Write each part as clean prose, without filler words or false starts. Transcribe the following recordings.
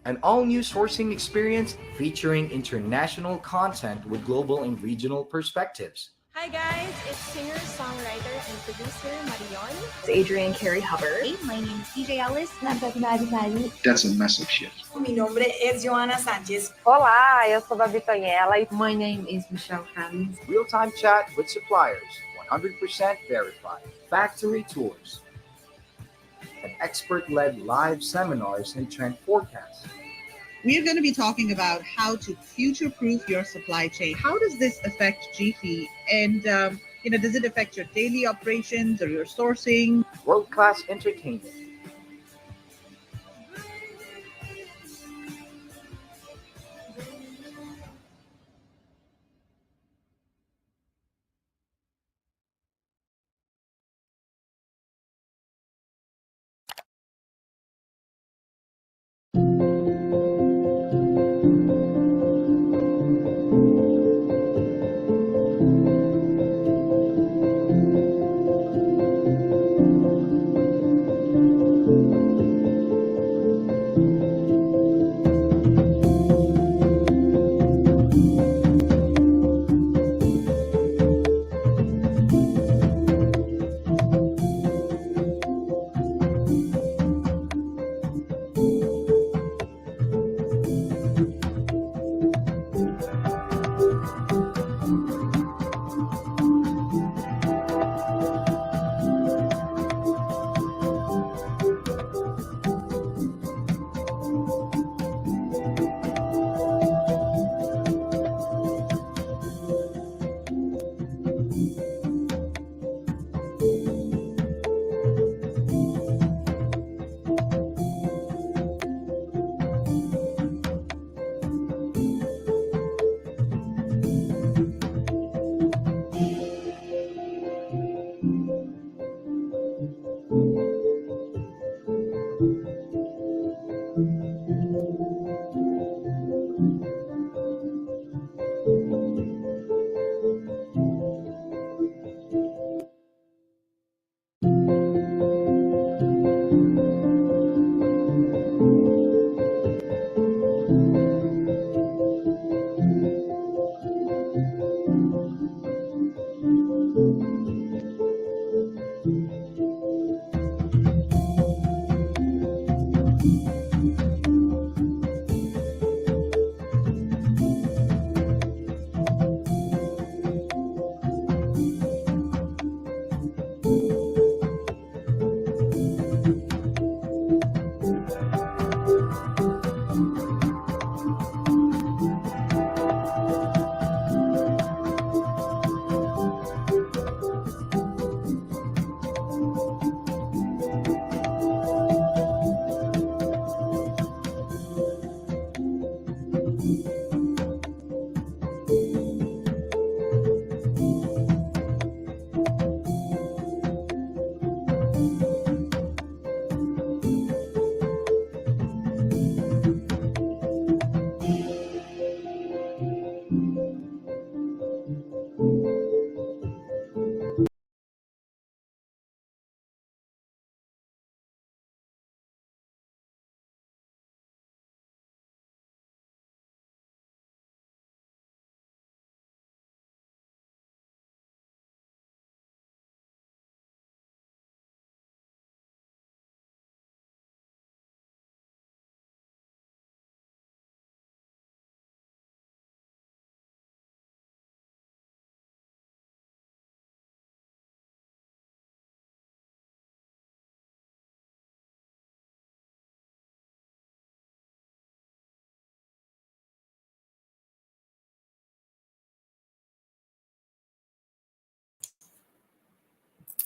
An all-new sourcing experience featuring international content with global and regional perspectives. Hi guys, it's singer, songwriter, and producer Marion. It's Adrian Carey Hubbard. Hey, my name is DJ Ellis. That's a massive shift. Mi nombre es Joana Sánchez. Olá, eu sou Babi Tonhela. My name is Michelle Hans. Real-time chat with suppliers, 100% verified. Factory tours. And expert-led live seminars and trend forecasts. We are going to be talking about how to future-proof your supply chain. How does this affect GP? And, does it affect your daily operations or your sourcing? World-class entertainment.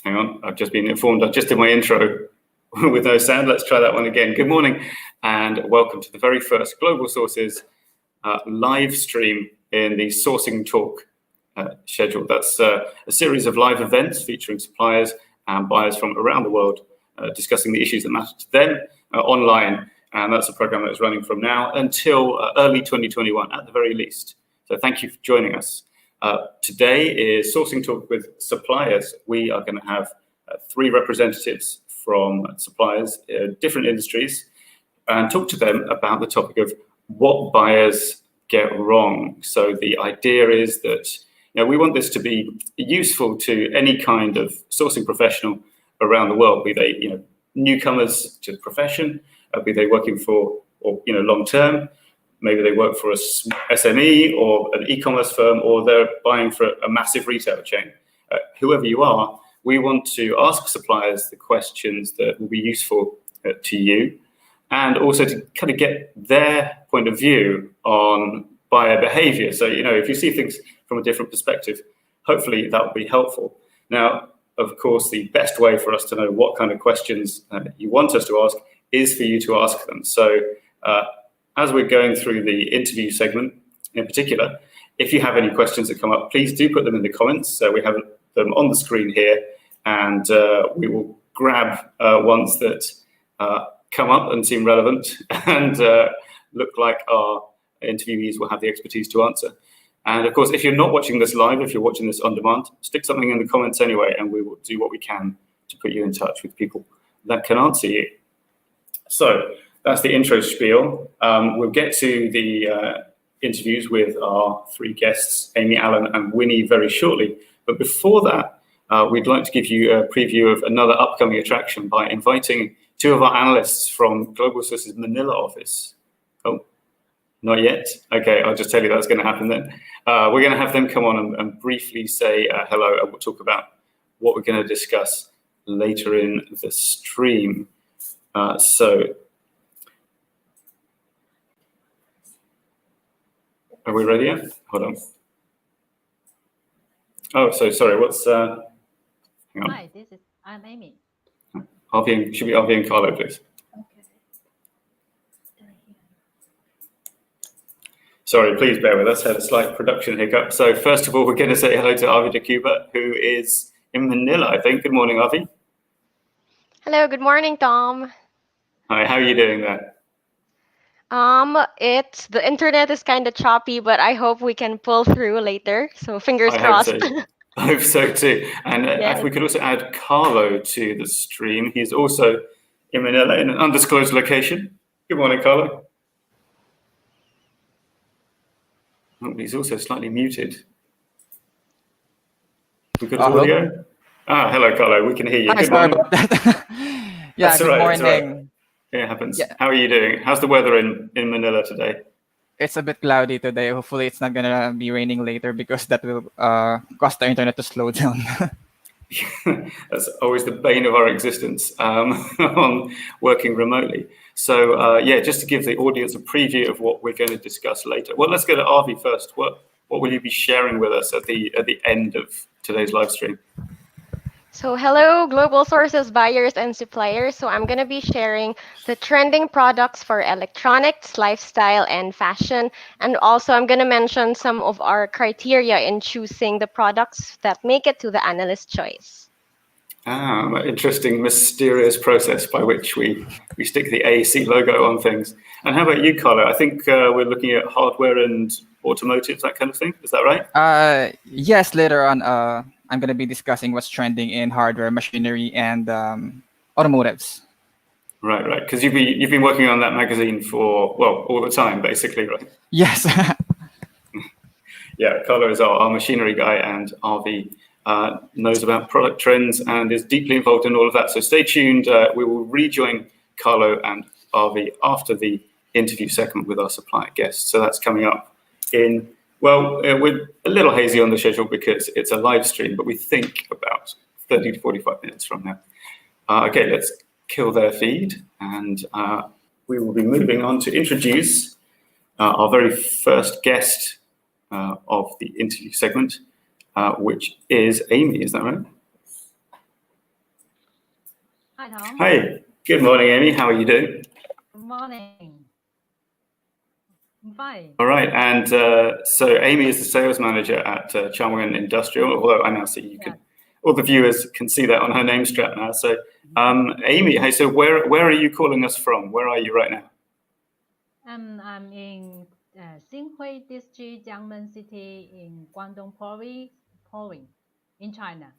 Hang on, I've just been informed I just did my intro with no sound. Let's try that one again. Good morning and welcome to the very first Global Sources live stream in the Sourcing Talk schedule. That's a series of live events featuring suppliers and buyers from around the world discussing the issues that matter to them online. And that's a program that is running from now until early 2021 at the very least. So thank you for joining us. Today is Sourcing Talk with suppliers. We are going to have three representatives from suppliers, different industries, and talk to them about the topic of what buyers get wrong. So the idea is that we want this to be useful to any kind of sourcing professional around the world, be they newcomers to the profession, be they working for or long term. Maybe they work for a SME or an e-commerce firm, or they're buying for a massive retail chain. Whoever you are, we want to ask suppliers the questions that will be useful to you, and also to kind of get their point of view on buyer behavior. So, if you see things from a different perspective, hopefully that will be helpful. Now, of course, the best way for us to know what kind of questions you want us to ask is for you to ask them. So, as we're going through the interview segment in particular, if you have any questions that come up, please do put them in the comments. So we have them on the screen here, and we will grab ones that come up and seem relevant and look like our interviewees will have the expertise to answer. And of course, if you're not watching this live, if you're watching this on demand, stick something in the comments anyway, and we will do what we can to put you in touch with people that can answer you. So that's the intro spiel. We'll get to the interviews with our three guests, Amy, Alan, and Winnie, very shortly. But before that, we'd like to give you a preview of another upcoming attraction by inviting two of our analysts from Global Sources Manila office. Oh, not yet? Okay, I'll just tell you that's going to happen then. We're going to have them come on and briefly say hello, and we'll talk about what we're going to discuss later in the stream. Are we ready yet? Hold on. Oh, so sorry. What's? Hang on. Hi, I'm Amy. Should be RV and Carlo, please. Okay. Sorry, please bear with us. Had a slight production hiccup. So first of all, we're going to say hello to Avi de Cuba, who is in Manila, I think. Good morning, Avi. Hello, good morning, Tom. Hi, how are you doing there? The internet is kind of choppy, but I hope we can pull through later. So fingers crossed. I hope so too. And Yes. if we could also add Carlo to the stream. He's also in Manila in an undisclosed location. Good morning, Carlo. Oh, he's also slightly muted. we good Hello? audio? Hello, Carlo. We can hear you. Hi, Good sorry morning. about that. Yeah, That's all good right. That's all right. morning. It happens. Yeah, How are you doing? How's the weather in Manila today? it's a bit cloudy today. Hopefully, it's not gonna be raining later because that will cause the internet to slow down. That's always the bane of our existence on working remotely. So yeah, just to give the audience a preview of what we're going to discuss later. Well, let's go to Avi first. What will you be sharing with us at the end of today's live stream? So hello, global sources, buyers, and suppliers. So I'm going to be sharing the trending products for electronics, lifestyle, and fashion. And also I'm going to mention some of our criteria in choosing the products that make it to the analyst choice. Interesting, mysterious process by which we stick the AEC logo on things. And how about you, Carlo? I think we're looking at hardware and automotive, that kind of thing. Is that right? Yes, later on, I'm gonna be discussing what's trending in hardware, machinery, and automotives. Right. Because you've been working on that magazine for, well, all the time, basically, right? Yes. Yeah, Carlo is our machinery guy, and RV knows about product trends and is deeply involved in all of that. So stay tuned. We will rejoin Carlo and RV after the interview segment with our supplier guests. So that's coming up in, well, we're a little hazy on the schedule because it's a live stream, but we think about 30 to 45 minutes from now. Okay, let's kill their feed, and we will be moving on to introduce our very first guest of the interview segment, which is Amy. Is that right? Hi, Tom. Hi. Good morning, Amy. How are you doing? Good morning. I'm fine. All right. And so Amy is the sales manager at Changwon Industrial, although I now see you can, all the viewers can see that on her name strap now. So Amy, hey, so where are you calling us from? Where are you right now? I'm in Xinhui District, Jiangmen City in Guangdong Province in China.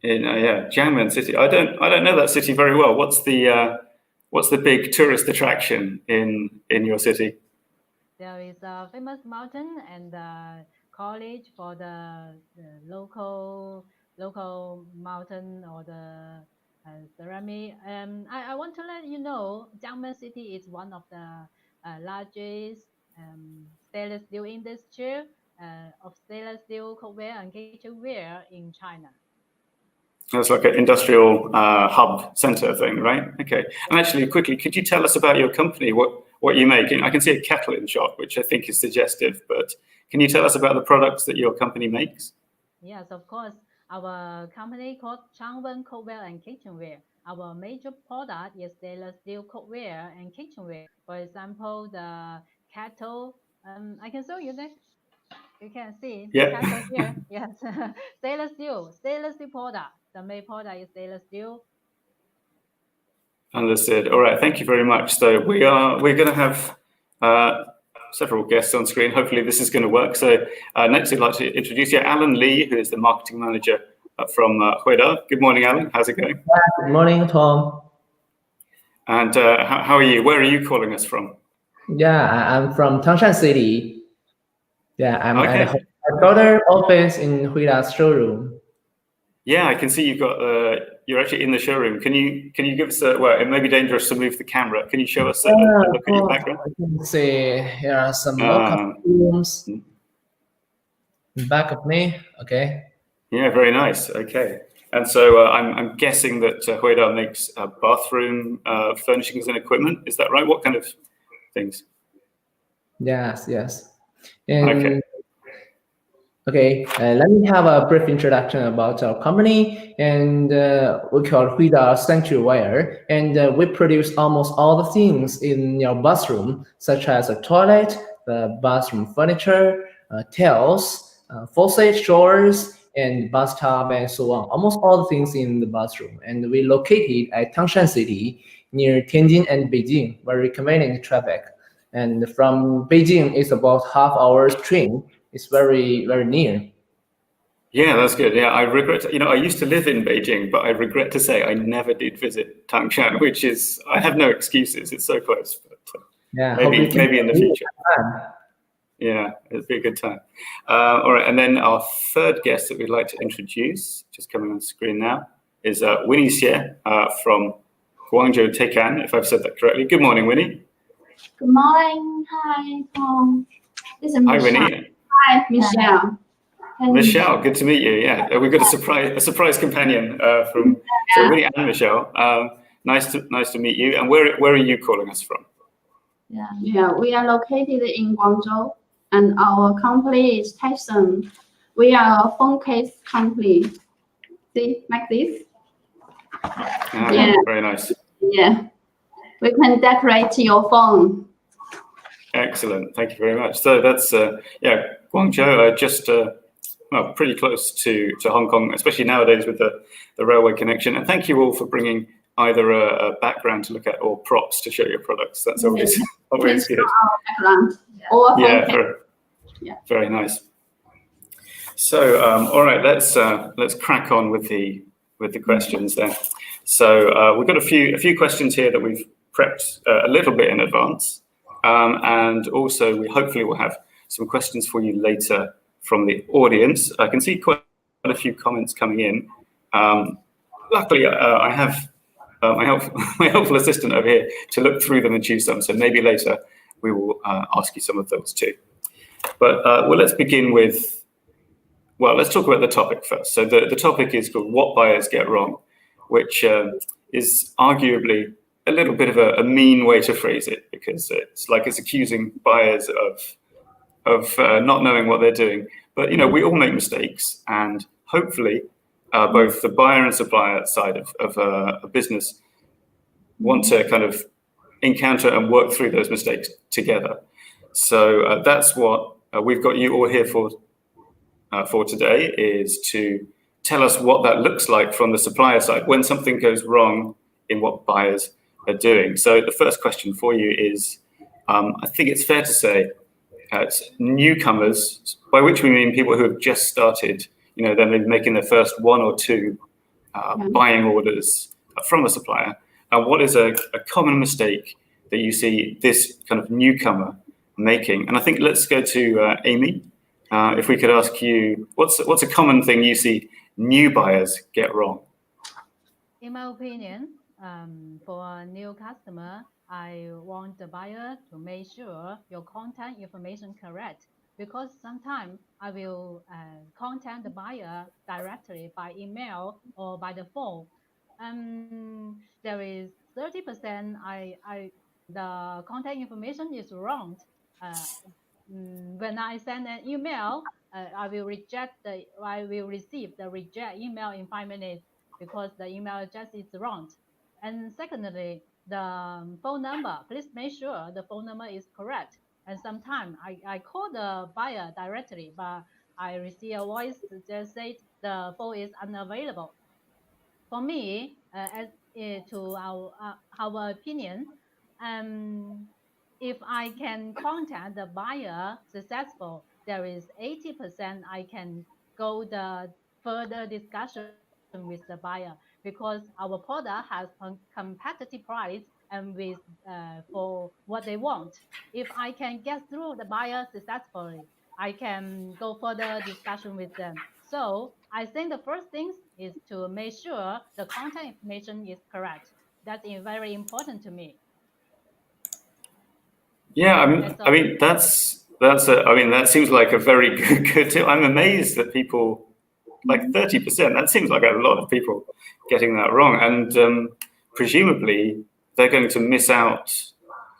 In Jiangmen City. I don't know that city very well. What's the big tourist attraction in your city? There is a famous mountain and college for the local mountain or the ceramic. I want to let you know, Jiangmen City is one of the largest stainless steel industry of stainless steel cookware and kitchenware in China. It's like an industrial hub center thing, right? Okay. And actually, quickly, could you tell us about your company? What you make? I can see a kettle in shot, which I think is suggestive. But can you tell us about the products that your company makes? Yes, of course. Our company called Changwon Cookware and Kitchenware. Our major product is stainless steel cookware and kitchenware. For example, the kettle. I can show you next. You can see the kettle here. Yes, stainless steel product. The main product is stainless steel. Understood. All right. Thank you very much. So we're going to have several guests on screen. Hopefully this is going to work. So next I'd like to introduce you, Alan Lee, who is the marketing manager from Hueda. Good morning, Alan. How's it going? Good morning, Tom. And how are you? Where are you calling us from? Yeah, I'm from Tangshan City. Yeah, I'm at a headquarters office in Huida's showroom. Yeah, I can see you've got. You're actually in the showroom. Can you give us a? Well, it may be dangerous to move the camera. Can you show us a look at your background? I can see here are some local rooms back of me. Okay. Yeah, very nice. Okay, and so I'm guessing that Hueda makes bathroom furnishings and equipment. Is that right? What kind of things? Yes. And, okay, let me have a brief introduction about our company. And we call Huida Sanctuary, and we produce almost all the things in your bathroom, such as a toilet, the bathroom furniture, tails, faucet, showers, and bathtub, and so on. Almost all the things in the bathroom. And we located at Tangshan City, near Tianjin and Beijing, very convenient traffic. And from Beijing, it's about half-hour train. It's very, very near. Yeah, that's good. Yeah, I regret. I used to live in Beijing, but I regret to say I never did visit Tangshan, which is I have no excuses. It's so close. But yeah, maybe in the future. Yeah, it'd be a good time. All right, and then our third guest that we'd like to introduce, just coming on the screen now, is Winnie Xie from Guangzhou Tekan, if I've said that correctly. Good morning, Winnie. Good morning. Hi, Tom. This is Hi, Michelle. Winnie. Hi, Michelle. Michelle, good to meet you. Yeah, we've got a surprise companion from so Winnie and Michelle. Nice to meet you. And where are you calling us from? Yeah, we are located in Guangzhou, and our company is Tyson. We are a phone case company. See, like this. Yeah, very nice. Yeah, we can decorate your phone. Excellent, thank you very much. So that's Guangzhou, just pretty close to Hong Kong, especially nowadays with the railway connection. And thank you all for bringing either a background to look at or props to show your products. That's always good. Very nice. So all right, let's crack on with the questions then. So we've got a few questions here that we've prepped a little bit in advance, and also we hopefully will have some questions for you later from the audience. I can see quite a few comments coming in. Luckily, I have my helpful assistant over here to look through them and choose some. So maybe later we will ask you some of those too. But let's begin with, let's talk about the topic first. So the topic is called "What Buyers Get Wrong," which is arguably a little bit of a mean way to phrase it, because it's like it's accusing buyers of not knowing what they're doing. But we all make mistakes, and hopefully both the buyer and supplier side of a business want to kind of encounter and work through those mistakes together. So that's what we've got you all here for today, is to tell us what that looks like from the supplier side when something goes wrong in what buyers are doing. So the first question for you is, I think it's fair to say, it's newcomers, by which we mean people who have just started, then they're making their first one or two buying orders from a supplier. And what is a common mistake that you see this kind of newcomer making? And I think let's go to Amy. If we could ask you, what's a common thing you see new buyers get wrong? In my opinion, for a new customer, I want the buyer to make sure your contact information correct, because sometimes I will contact the buyer directly by email or by the phone. There is 30% the contact information is wrong. When I send an email, I will receive the reject email in 5 minutes because the email address is wrong. And secondly, the phone number, please make sure the phone number is correct. And sometimes I call the buyer directly, but I receive a voice that just says the phone is unavailable. For me, to our opinion, if I can contact the buyer successful, there is 80% I can go the further discussion with the buyer, because our product has competitive price and with for what they want. If I can get through the buyer successfully, I can go further discussion with them. So I think the first thing is to make sure the contact information is correct. That's very important to me. Yeah, I mean that seems like a very good tip. I'm amazed that people, like 30%, that seems like a lot of people getting that wrong, and presumably they're going to miss out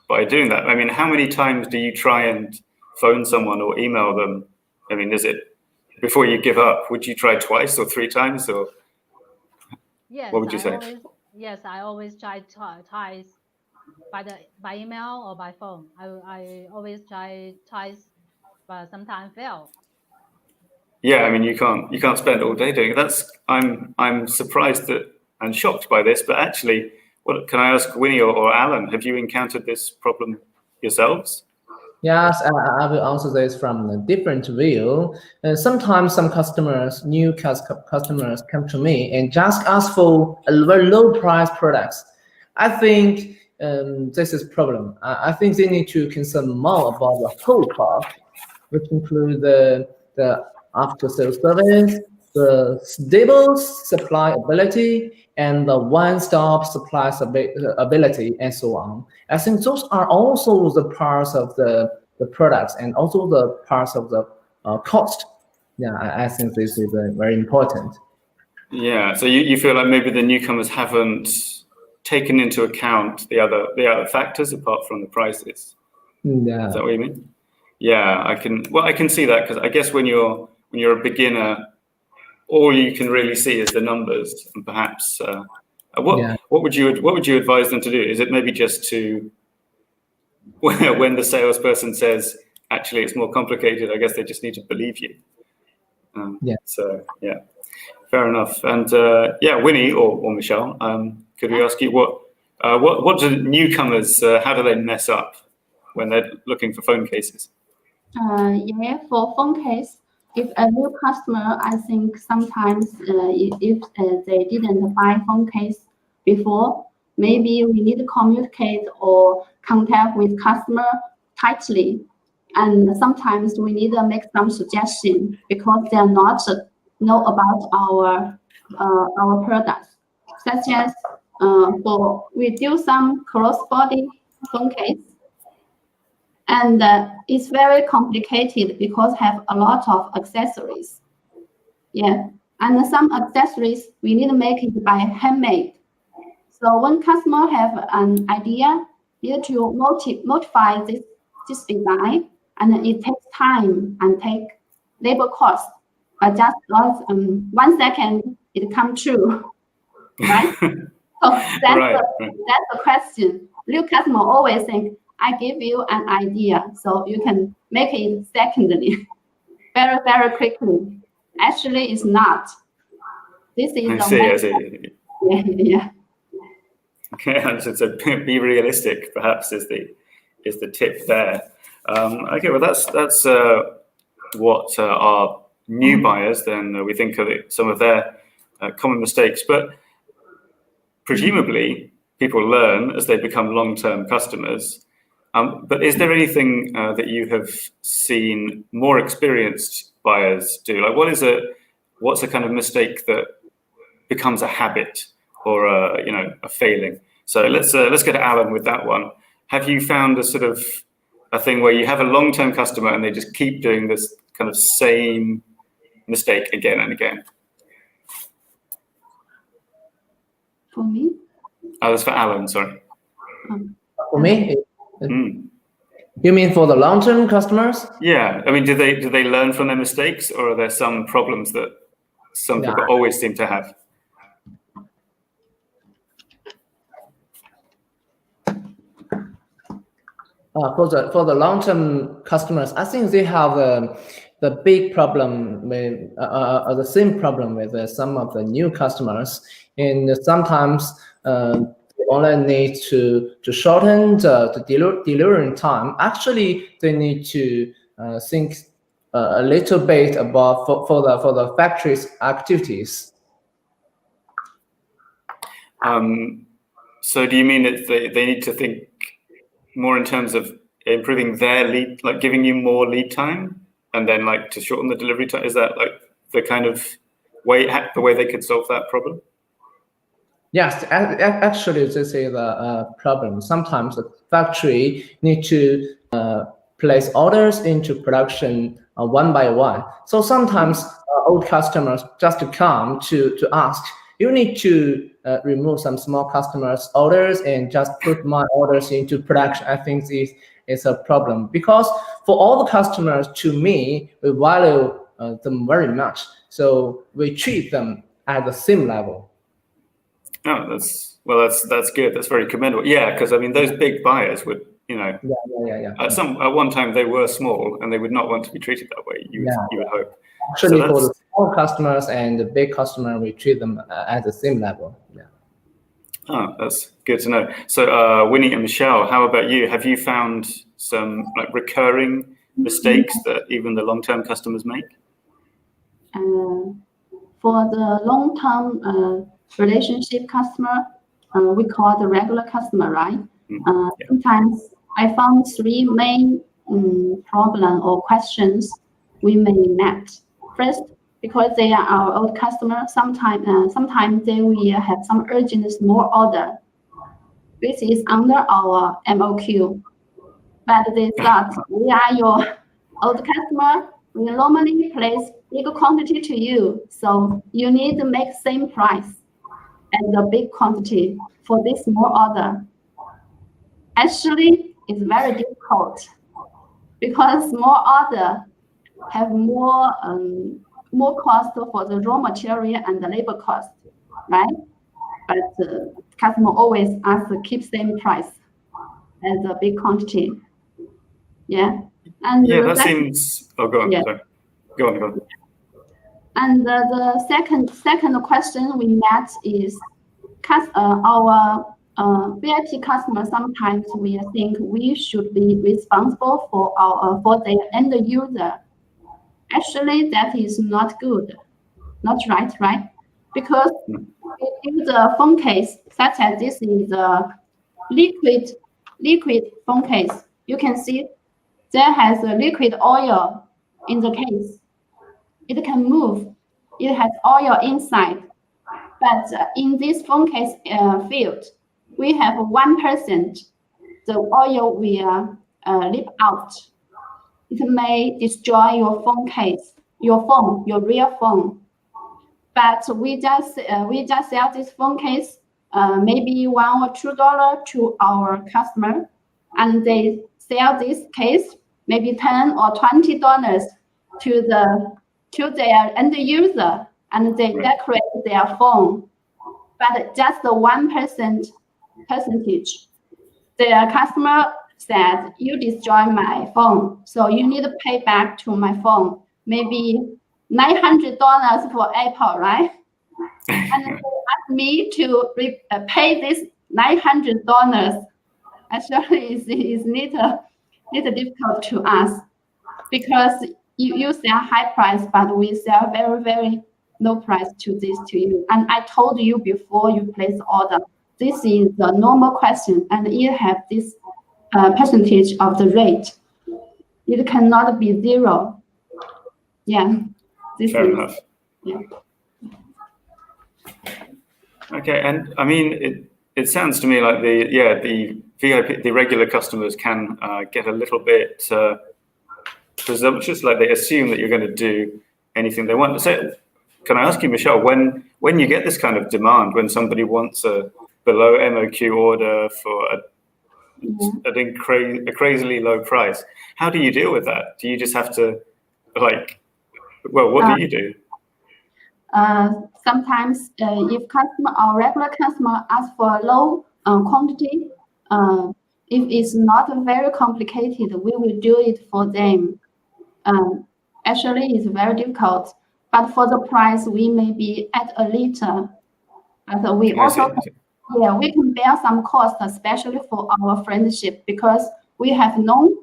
by doing that. I mean, how many times do you try and phone someone or email them? I mean, is it before you give up? Would you try twice or 3 times, or what would you say? I always try twice. By email or by phone. I always try twice, but sometimes fail. Yeah, I mean you can't spend all day doing it. I'm surprised and shocked by this, but actually, what can I ask Winnie or Alan? Have you encountered this problem yourselves? Yes, I will answer this from a different view. Sometimes some new customers come to me and just ask for a very low price products. I think this is problem. I think they need to concern more about the whole cost. which include the after-sales service, the stable supply ability, and the one-stop supply ability, and so on. I think those are also the parts of the products and also the parts of the cost. Yeah, I think this is very important. Yeah, so you feel like maybe the newcomers haven't taken into account the other factors apart from the prices. Yeah. Is that what you mean? Yeah, I can see that, because I guess when you're a beginner, all you can really see is the numbers, and perhaps what would you advise them to do? Is it maybe just to when the salesperson says actually it's more complicated, I guess they just need to believe you. So yeah, fair enough. And Winnie or Michelle, could we ask you what do newcomers, how do they mess up when they're looking for phone cases? Yeah, for phone case, if a new customer, I think sometimes if they didn't buy phone case before, maybe we need to communicate or contact with customer tightly. And sometimes we need to make some suggestion because they are not know about our products, such as we do some cross-body phone case. And it's very complicated because have a lot of accessories. Yeah, and some accessories we need to make it by handmade. So when customer have an idea, need to modify this design, and it takes time and take labor cost. But just 1 second, it come true, right? So that's the question. New customer always think, I give you an idea, so you can make it secondly, very, very quickly. Actually, it's not. This is I see. Yeah. Okay, so be realistic, perhaps, is the tip there. Okay, well that's what our new buyers, then we think of some of their common mistakes, but presumably people learn as they become long-term customers. But is there anything that you have seen more experienced buyers do? Like, what's a kind of mistake that becomes a habit or a failing? So let's go to Alan with that one. Have you found a thing where you have a long-term customer and they just keep doing this kind of same mistake again and again? For me? Oh, that's for Alan, sorry. For me? You mean for the long-term customers? Yeah, I mean, do they learn from their mistakes, or are there some problems that some people always seem to have? For the long-term customers, I think they have the big problem with the same problem with some of the new customers, and sometimes they only need to shorten the delivering time. Actually, they need to think a little bit about for the factory's activities. So do you mean that they need to think more in terms of improving their lead, like giving you more lead time, and then like to shorten the delivery time? Is that like the kind of way they could solve that problem? Yes, actually, this is a problem. Sometimes the factory need to place orders into production one by one. So sometimes old customers just come to ask, you need to remove some small customers' orders and just put my orders into production. I think this is a problem because for all the customers, to me, we value them very much. So we treat them at the same level. Oh, that's good. That's very commendable. Yeah, because I mean, those big buyers would, Yeah. At one time they were small and they would not want to be treated that way. You would hope. Actually, for the small customers and the big customer, we treat them at the same level. Yeah. Oh, that's good to know. So, Winnie and Michelle, how about you? Have you found some like recurring mistakes that even the long-term customers make? For the long-term relationship customer, we call the regular customer, right? Sometimes I found three main problem or questions we may met. First, because they are our old customer, sometimes they will have some urgent small order, which is under our MOQ. But they thought we are your old customer. We normally place big quantity to you, so you need to make same price as the big quantity for this small order. Actually, it's very difficult because small order have more cost for the raw material and the labor cost, right? But customer always ask to keep same price as a big quantity. Yeah. And yeah, that seems. Oh, go on. Yeah. Sorry. Go on. And the second question we met is, our VIP customers, sometimes we think we should be responsible for their end user. Actually, that is not good, not right? Because if you use a phone case, such as this is a liquid phone case, you can see there has a liquid oil in the case. It can move. It has oil inside. But in this phone case field, we have 1%. The oil will leak out. It may destroy your phone case, your real phone. But we just sell this phone case maybe $1 or $2 to our customer, and they sell this case maybe $10 or $20 to their end user, and they decorate their phone. But just the 1% percentage, the customer said, you destroy my phone, so you need to pay back to my phone, maybe $900 for Apple, right? And they asked me to pay this $900. Actually, it's little difficult to us because you sell high price, but we sell very, very low price to you. And I told you before you place order, this is the normal question, and it have this percentage of the rate. It cannot be zero. Yeah. Fair enough. Yeah. Okay, and I mean, it sounds to me like the VIP, the regular customers can get a little bit presumptuous, like they assume that you're going to do anything they want. So, can I ask you, Michelle, when you get this kind of demand, when somebody wants a below MOQ order for a crazily low price, how do you deal with that? Do you just have to, what do you do? Sometimes if our regular customer asks for a low quantity, if it's not very complicated, we will do it for them. Actually, it's very difficult, but for the price, we may be at a little. And we also, we can bear some cost, especially for our friendship, because we have no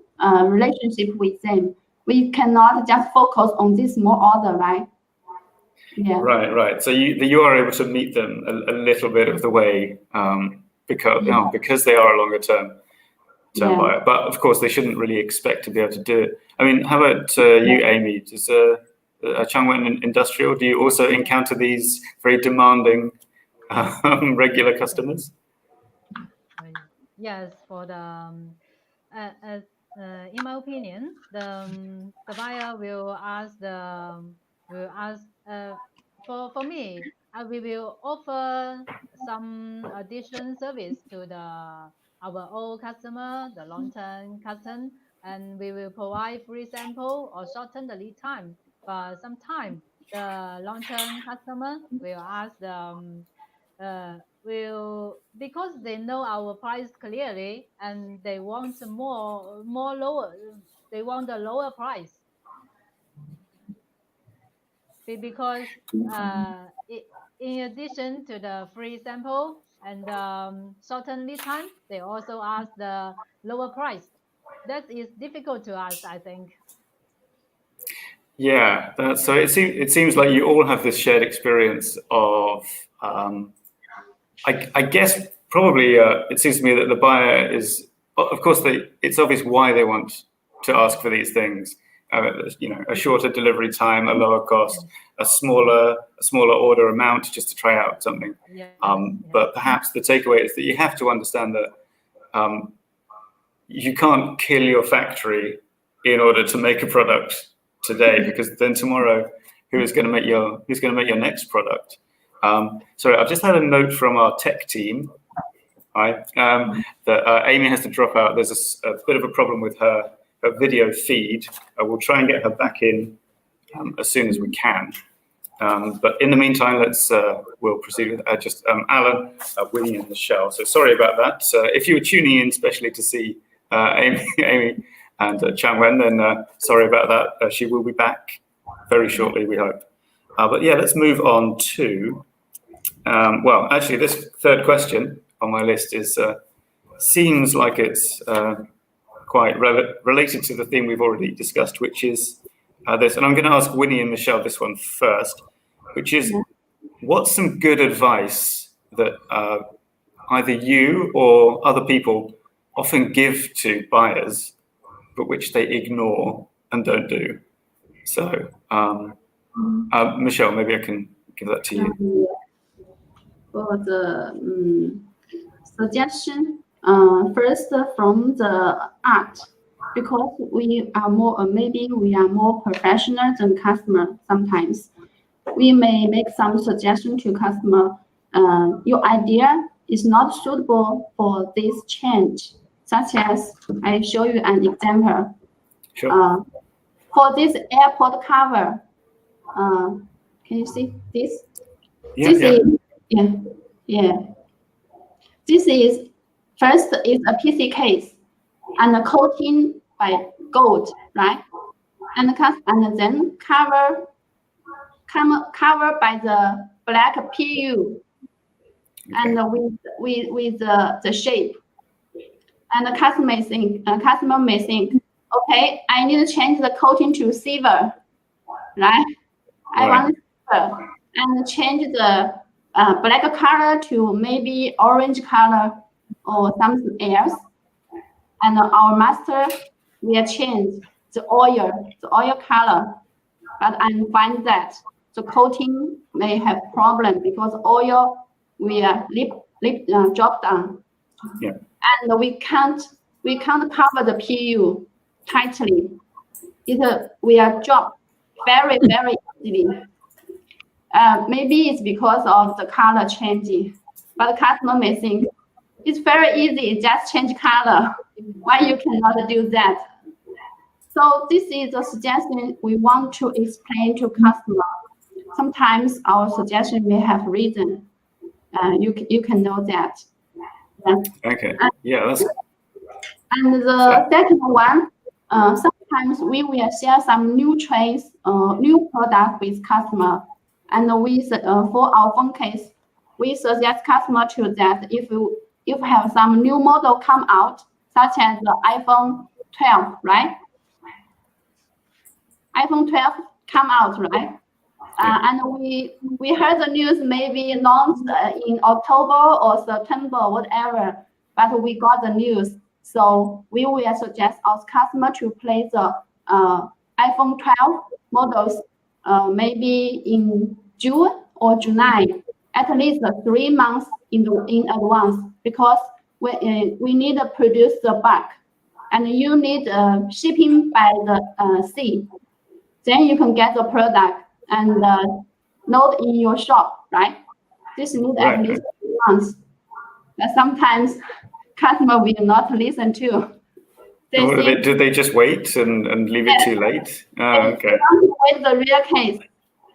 relationship with them. We cannot just focus on this small order, right? Yeah. Right. So you are able to meet them a little bit of the way because they are a longer term buyer. But of course, they shouldn't really expect to be able to do it. I mean, how about you, Amy? Does Changwon Industrial, do you also encounter these very demanding regular customers? Yes, for the in my opinion, the buyer will ask for me. We will offer some additional service to our old customer, the long-term customer, and we will provide free sample or shorten the lead time. But sometimes the long-term customer will ask because they know our price clearly and they want more lower. They want a lower price because in addition to the free sample and shorten lead time, they also ask the lower price. That is difficult to us, I think. Yeah, so it seems like you all have this shared experience of, I guess probably it seems to me that the buyer is, of course, it's obvious why they want to ask for these things. A shorter delivery time, a lower cost, a smaller order amount, just to try out something. But perhaps the takeaway is that you have to understand that you can't kill your factory in order to make a product today, because then tomorrow, who's going to make your next product? Sorry, I've just had a note from our tech team. That Amy has to drop out. There's a bit of a problem with her video feed. We'll try and get her back in as soon as we can. But in the meantime, we'll proceed with just Alan, Winnie, and Michelle. So sorry about that. If you were tuning in especially to see Amy and Chang Wen, then sorry about that. She will be back very shortly, we hope. But yeah, let's move on to, well, actually, this third question on my list seems like it's quite related to the theme we've already discussed, which is this. And I'm going to ask Winnie and Michelle this one first, which is, what's some good advice that either you or other people often give to buyers, but which they ignore and don't do? So, Michelle, maybe I can give that to you. For the suggestion, first from the art, because we are more, maybe we are more professional than customer. Sometimes we may make some suggestion to customer. Your idea is not suitable for this change, such as I show you an example. Sure. For this airport cover, can you see this? This is first is a PC case and a coating by gold, right? And then cover by the black PU, and with the shape. And the customer may think, okay, I need to change the coating to silver, right? I want silver, and change the black color to maybe orange color or something else. And our master will change the oil color. But I find that the coating may have problem because oil will drop down. Yeah. And we can't cover the PU tightly. It will drop very, very easily. Maybe it's because of the color changing, but the customer may think it's very easy, just change color. Why you cannot do that? So this is a suggestion we want to explain to customer. Sometimes our suggestion may have reason. You can know that. Okay. Yeah, that's. And the second one, sometimes we will share some new trends, new product with customer. And we for our phone case, we suggest customer to that if you have some new model come out, such as the iPhone 12, right? iPhone 12 come out, right? And we heard the news maybe launched in October or September, whatever, but we got the news. So we will suggest our customer to place the iPhone 12 models maybe in June or July, at least 3 months in advance, because we need to produce the bulk, and you need shipping by the sea. Then you can get the product and load in your shop, right? This needs at least 3 months. But sometimes customer will not listen to. Did they just wait and leave it too late? Oh, okay. They want to wait the real case.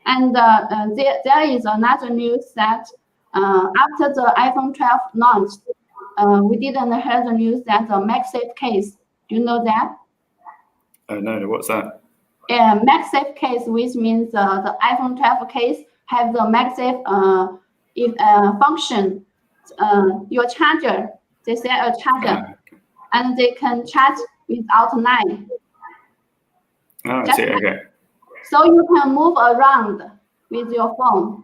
And there is another news that after the iPhone 12 launched, we didn't hear the news that the MagSafe case. Do you know that? Oh no, what's that? MagSafe case, which means the iPhone 12 case have the MagSafe function. Your charger, they sell a charger, and they can charge without line. Oh, I see. Okay. So you can move around with your phone.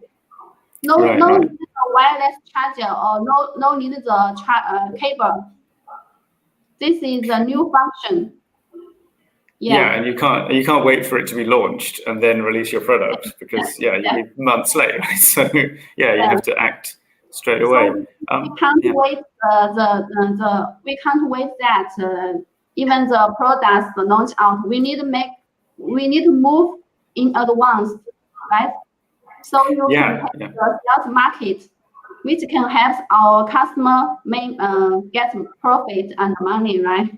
No need a wireless charger or no need the cable. This is a new function. Yeah, and you can't wait for it to be launched and then release your product because you'll be months late, right? So you have to act straight away. So we can't wait. We can't wait that even the products launch out. We need to move in advance, right? So you can have the sales market, which can help our customer get profit and money, right?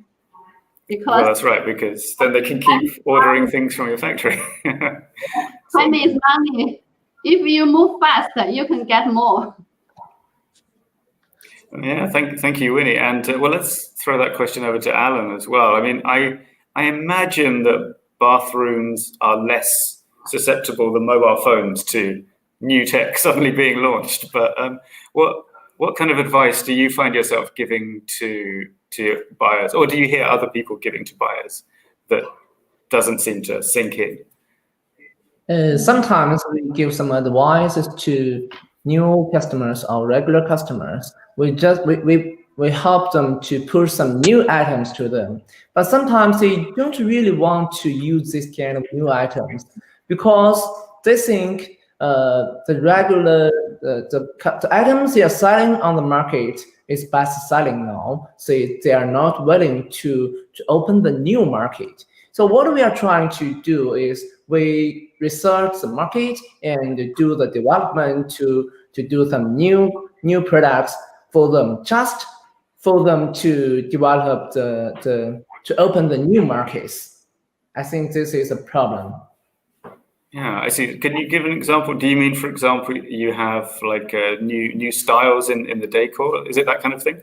Well, that's right, because then they can keep ordering things from your factory. Time is money. If you move fast, you can get more. Yeah, thank you, Winnie. And well, let's throw that question over to Alan as well. I mean, I imagine that bathrooms are less susceptible than mobile phones to new tech suddenly being launched. But what kind of advice do you find yourself giving to buyers, or do you hear other people giving to buyers that doesn't seem to sink in? Sometimes we give some advices to new customers or regular customers. We help them to push some new items to them. But sometimes they don't really want to use this kind of new items because they think the regular the items they are selling on the market is best selling now, so they are not willing to open the new market. So what we are trying to do is we research the market and do the development to do some new products for them, just for them to develop to open the new markets. I think this is a problem. Yeah, I see. Can you give an example? Do you mean, for example, you have like new styles in the decor? Is it that kind of thing?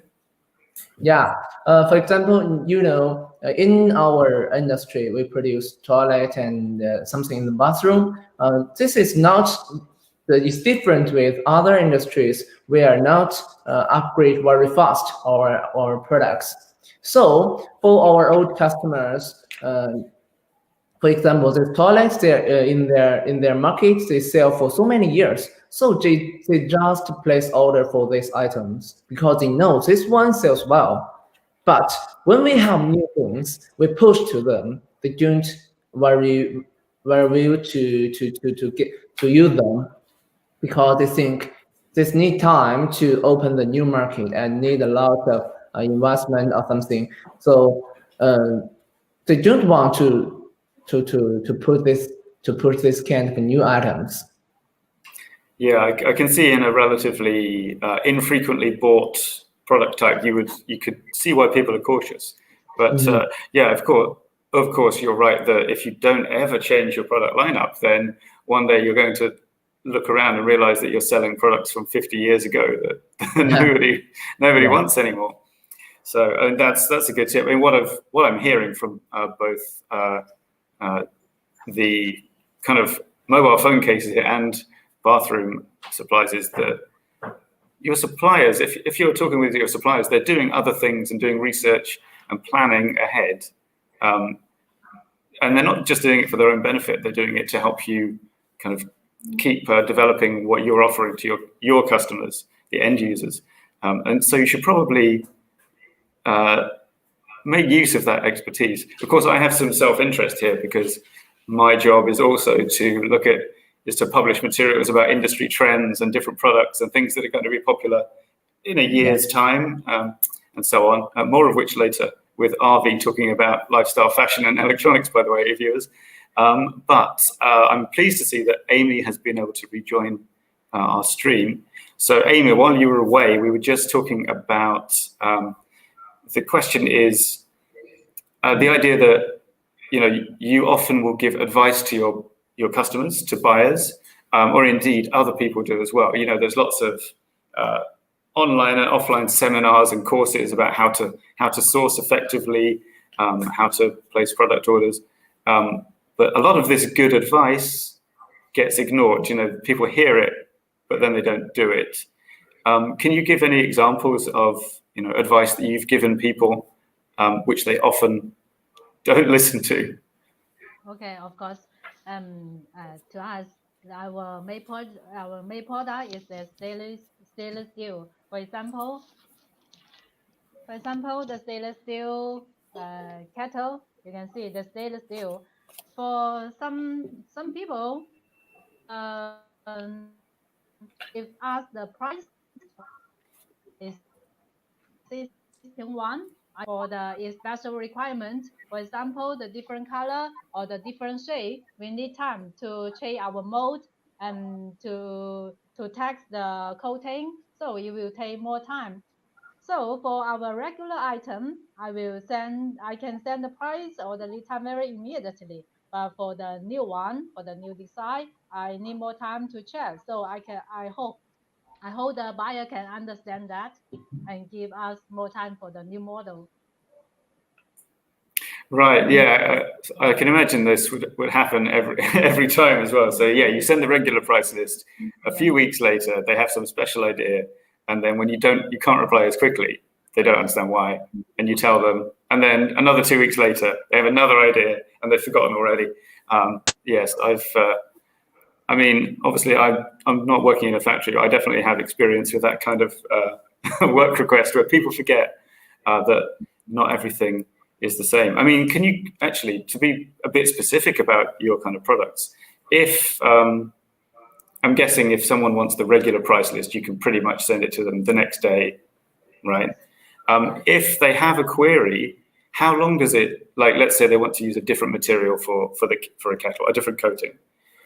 Yeah. For example, in our industry, we produce toilet and something in the bathroom. This is not. It's different with other industries. We are not upgrade very fast our products. So for our old customers, for example, the toilets in their markets they sell for so many years. So they just place order for these items because they know this one sells well. But when we have new things, we push to them. They don't very well to use them because they think this need time to open the new market and need a lot of investment or something. So they don't want to push this kind of new items. Yeah, I can see in a relatively infrequently bought product type, you could see why people are cautious. But yeah, of course, you're right that if you don't ever change your product lineup, then one day you're going to look around and realize that you're selling products from 50 years ago that nobody wants anymore. So and that's a good tip. I mean, what I'm hearing from both the kind of mobile phone cases here and bathroom supplies is that your suppliers, if you're talking with your suppliers, they're doing other things and doing research and planning ahead. And they're not just doing it for their own benefit, they're doing it to help you kind of keep developing what you're offering to your customers, the end users. And so you should probably make use of that expertise. Of course, I have some self-interest here because my job is also to publish materials about industry trends and different products and things that are going to be popular in a year's time, and so on. More of which later with Arvi talking about lifestyle, fashion, and electronics, by the way, viewers. But I'm pleased to see that Amy has been able to rejoin our stream. So Amy, while you were away, we were just talking about the question is the idea that you often will give advice to your customers, to buyers, or indeed other people do as well. There's lots of online and offline seminars and courses about how to source effectively, how to place product orders. But a lot of this good advice gets ignored. People hear it, but then they don't do it. Can you give any examples of advice that you've given people which they often don't listen to? Okay, of course. To us, our main product is the stainless steel. For example, the stainless steel kettle You can see the stainless steel. For some people, if asked the price existing one for the special requirement, for example, the different color or the different shape, we need time to change our mold and to test the coating. So it will take more time. So for our regular item, I can send the price or the lead time very immediately. But for the new one, for the new design, I need more time to check. So I hope the buyer can understand that and give us more time for the new model. Right. Yeah, I can imagine this would happen every time as well. So yeah, you send the regular price list. A few weeks later, they have some special idea, and then when you can't reply as quickly. They don't understand why, and you tell them, and then another 2 weeks later, they have another idea, and they've forgotten already. Yes, I mean, obviously, I'm not working in a factory, but I definitely have experience with that kind of work request where people forget that not everything is the same. I mean, can you actually, to be a bit specific about your kind of products, if I'm guessing if someone wants the regular price list, you can pretty much send it to them the next day, right? If they have a query, how long does it, like, let's say they want to use a different material for a kettle, a different coating.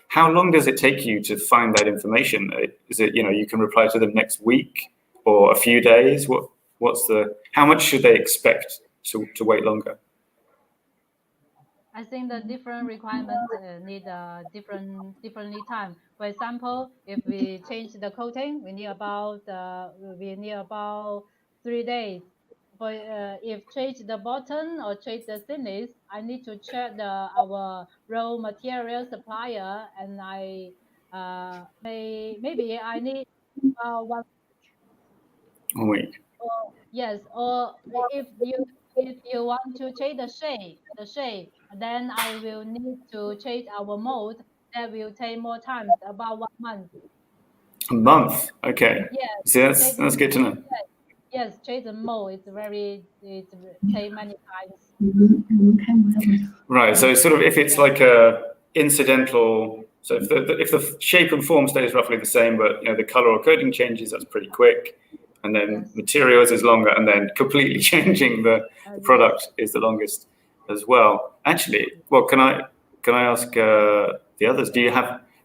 How long does it take you to find that information? Is it, you can reply to them next week or a few days? How much should they expect to wait longer? I think the different requirements need different lead time. For example, if we change the coating, we need about 3 days. For if change the button or change the thickness, I need to check our raw material supplier, and maybe I need 1 week. Yes, or if you want to change the shape, then I will need to change our mold. That will take more time, about 1 month. A month, okay. Yes. See, that's good to know. Yes, change the mold. It take many times. Right. So sort of if it's like a incidental, so if the shape and form stays roughly the same, but the color or coating changes, that's pretty quick. And then materials is longer, and then completely changing the product is the longest as well. Actually, well, can I ask the others?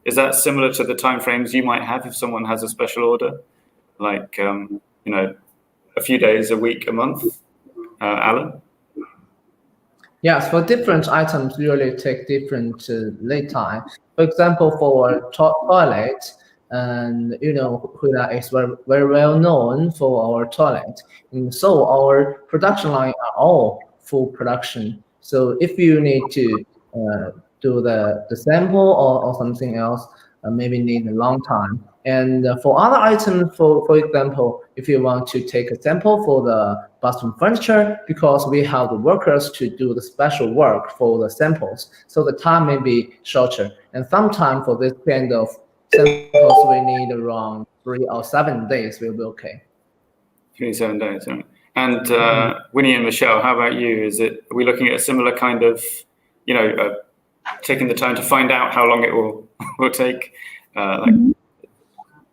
Is that similar to the timeframes you might have if someone has a special order, like a few days, a week, a month? Alan? Yes, for different items, usually take different lead time. For example, for toilet, and Huda is very well known for our toilet. And so our production line are all full production. So if you need to do the sample or something else, maybe need a long time. And for other items, for example, if you want to take a sample for the bathroom furniture, because we have the workers to do the special work for the samples, so the time may be shorter. And sometimes for this kind of samples, we need around 3 or 7 days will be okay. 3 7 days, right. And Winnie and Michelle, how about you? Are we looking at a similar kind of, taking the time to find out how long it will take,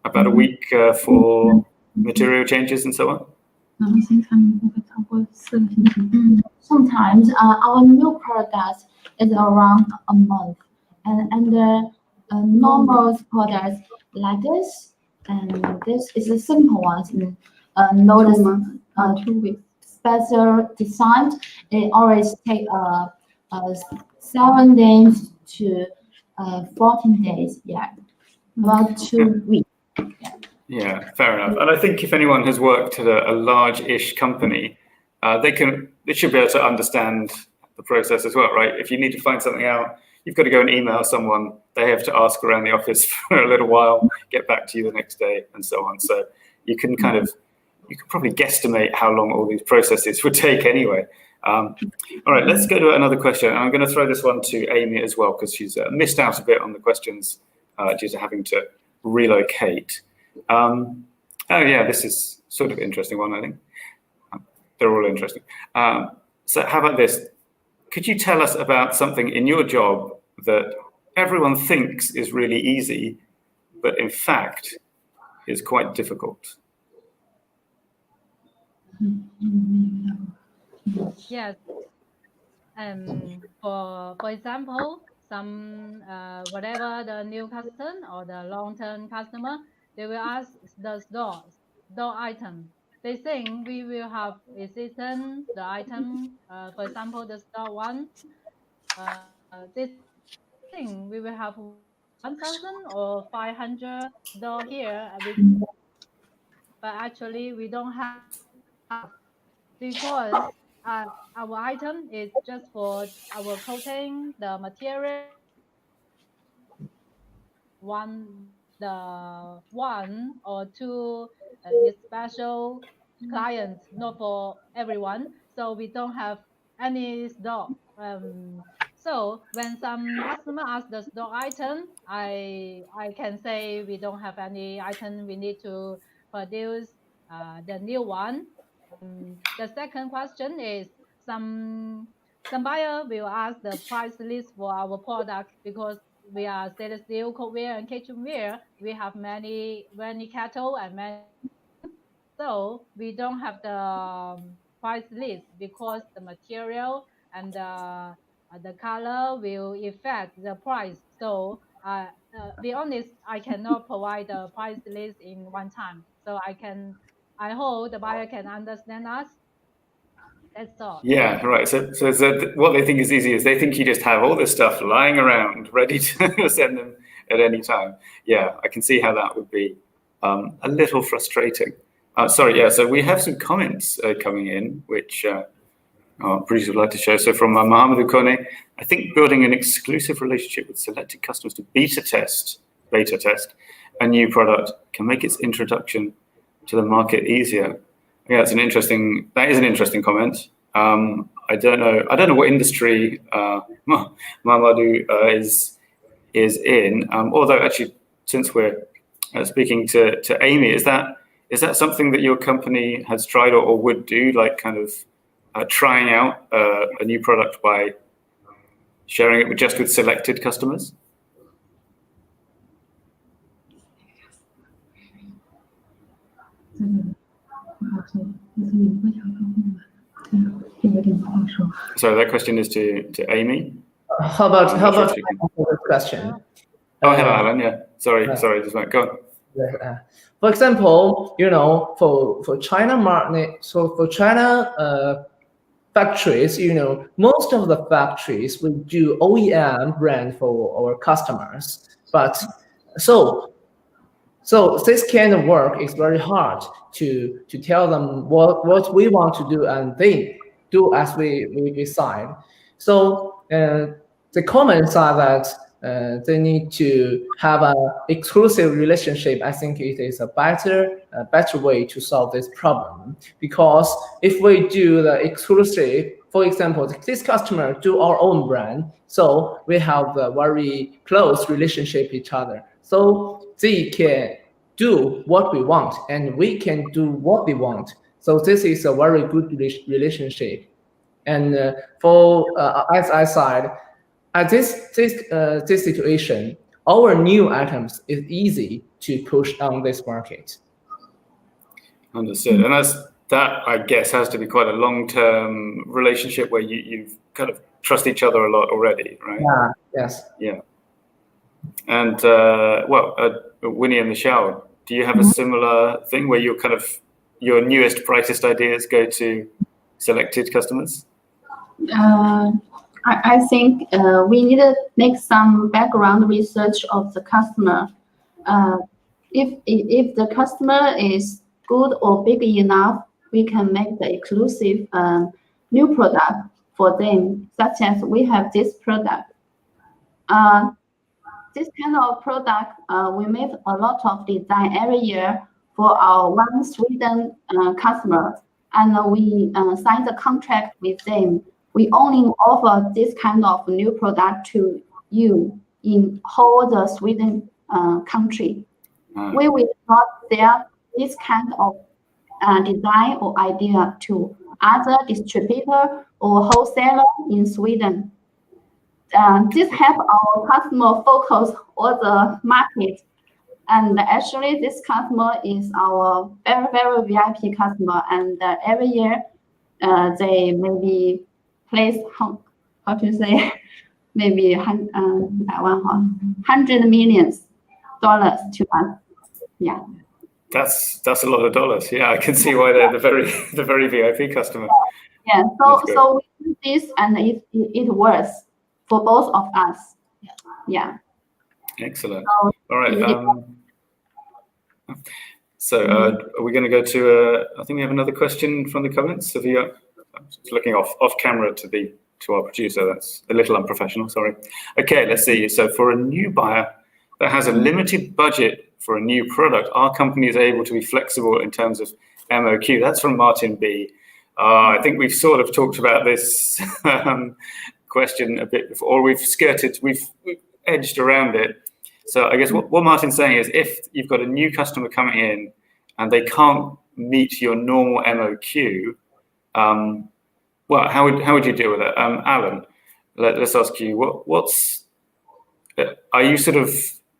about a week for material changes and so on? Sometimes our new product is around a month, and the normal products like this, and this is a simple one. Notice 2 weeks. Special design, it always take 7 days to 14 days. Yeah, about 2 weeks. Yeah, fair enough. And I think if anyone has worked at a large-ish company, they should be able to understand the process as well, right? If you need to find something out, you've got to go and email someone. They have to ask around the office for a little while, get back to you the next day, and so on. So you can probably guesstimate how long all these processes would take anyway. All right, let's go to another question. And I'm going to throw this one to Amy as well, because she's missed out a bit on the questions due to having to relocate. Oh yeah, this is sort of an interesting one, I think. They're all interesting. So how about this? could you tell us about something in your job that everyone thinks is really easy, but in fact is quite difficult? Yes. For example, some whatever the new customer or the long-term customer, they will ask the store item. They think we will have a season the item. For example, the store one. They think we will have 1,000 or 500 door here, but actually we don't have because our item is just for our coating, the material, one or two is special clients, not for everyone. So we don't have any stock. So when some customer ask the stock item, I can say we don't have any item. We need to produce the new one. The second question is some buyer will ask the price list for our product because we are stainless steel, cookware, and kitchenware. We have many cattle and many. So we don't have the price list because the material and the color will affect the price. So be honest, I cannot provide the price list in one time. So I hope the buyer can understand us. That's all. Yeah, right. So what they think is easy is they think you just have all this stuff lying around ready to send them at any time. Yeah, I can see how that would be a little frustrating. Sorry, yeah, so we have some comments coming in, which our producers would like to show. So from Mohammed Kone, I think building an exclusive relationship with selected customers to beta test a new product can make its introduction to the market easier. Yeah, that is an interesting comment. I don't know what industry Mamadou is in. Although actually, since we're speaking to Amy, is that something that your company has tried or would do, like kind of trying out a new product by sharing it just with selected customers? So that question is to Amy. How about this question? Oh, hello, Alan. Yeah, sorry, just went. Go on. For example, for China market, so for China factories, most of the factories will do OEM brand for our customers, but so this kind of work is very hard to tell them what we want to do, and they do as we decide. So the comments are that they need to have an exclusive relationship. I think it is a better way to solve this problem, because if we do the exclusive, for example, this customer do our own brand, so we have a very close relationship with each other. So they can do what we want, and we can do what they want. So this is a very good relationship. And for SI side, at this situation, our new items is easy to push on this market. Understood. And that I guess has to be quite a long-term relationship where you've kind of trust each other a lot already, right? Yeah. Yes. Yeah. And Winnie and Michelle, do you have a similar thing where your newest, brightest ideas go to selected customers? I think we need to make some background research of the customer. If the customer is good or big enough, we can make the exclusive new product for them, such as we have this product. This kind of product, we make a lot of design every year for our one Sweden customer, and we sign the contract with them. We only offer this kind of new product to you in whole the Sweden country. We will not sell this kind of design or idea to other distributor or wholesaler in Sweden. This help our customer focus on the market. And actually, this customer is our very, very VIP customer. And every year, they maybe place, how to say, maybe $100 million to us. Yeah. That's a lot of dollars. Yeah, I can see why they're the very VIP customer. Yeah. So we do this, and it works for both of us. Yeah. Excellent. So, all right. So are we going to go to? I think we have another question from the comments. Have you? I'm just looking off camera to our producer. That's a little unprofessional. Sorry. Okay. Let's see. So for a new buyer that has a limited budget for a new product, our company is able to be flexible in terms of MOQ. That's from Martin B. I think we've sort of talked about this question a bit before, or we've edged around it. So I guess what Martin's saying is, if you've got a new customer coming in and they can't meet your normal MOQ, well, how would you deal with it? Alan, let's ask you, are you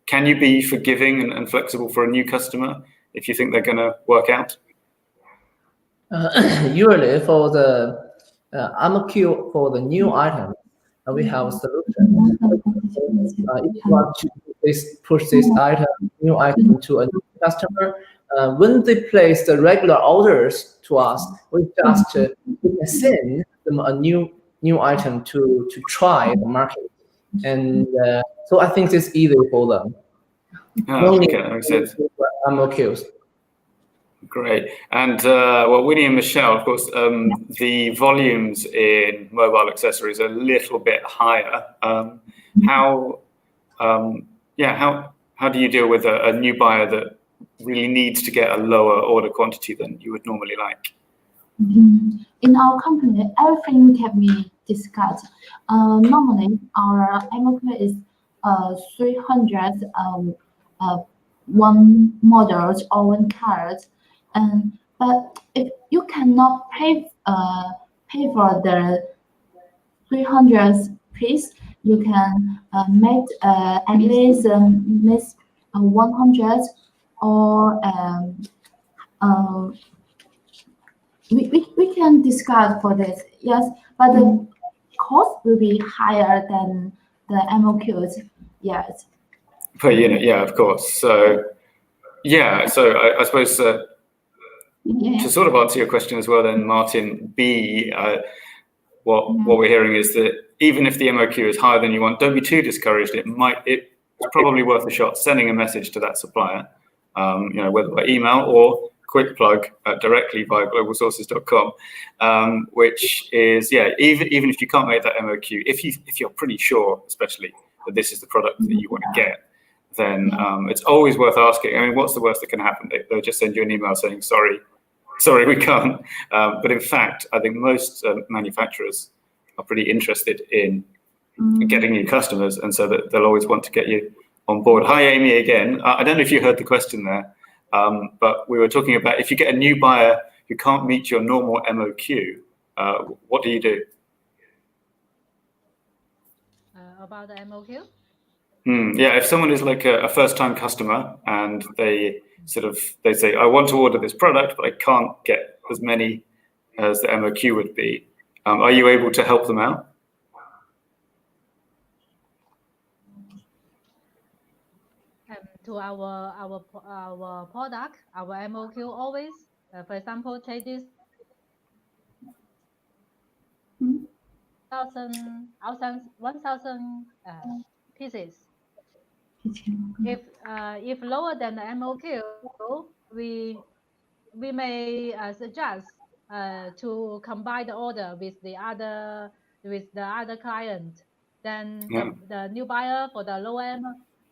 can you be forgiving and flexible for a new customer if you think they're going to work out? Usually for the MOQ for the new item, we have a solution. If you want to push this new item to a new customer, when they place the regular orders to us, we just send them a new item to try the market. And so I think it's easy for them. Okay, that makes sense. MOQs. Great. And well, Winnie and Michelle, of course, the volumes in mobile accessories are a little bit higher. How do you deal with a new buyer that really needs to get a lower order quantity than you would normally like? In our company, everything can be discussed. Normally, our MOQ is 300 one models or one cards. But if you cannot pay for the 300 piece, you can make at least 100 or we can discuss for this. Yes, but the cost will be higher than the MOQs. Yes. Per unit, yeah, of course. So yeah, so I suppose. To sort of answer your question as well, then Martin B, what we're hearing is that even if the MOQ is higher than you want, don't be too discouraged. It's probably worth a shot sending a message to that supplier, whether by email or quick plug directly via globalsources.com, which is even if you can't make that MOQ, if you're pretty sure, especially that this is the product that you want to get, then it's always worth asking. I mean, what's the worst that can happen? They'll just send you an email saying, sorry, we can't. But in fact, I think most manufacturers are pretty interested in getting new customers, and so that they'll always want to get you on board. Hi, Amy, again. I don't know if you heard the question there, but we were talking about if you get a new buyer who can't meet your normal MOQ, what do you do? About the MOQ? Yeah, if someone is like a first-time customer and they say, I want to order this product, but I can't get as many as the MOQ would be, are you able to help them out? To our product, our MOQ always, for example, take this 1,000 pieces. If lower than the MOQ, we may suggest to combine the order with the other client. Then the new buyer for the low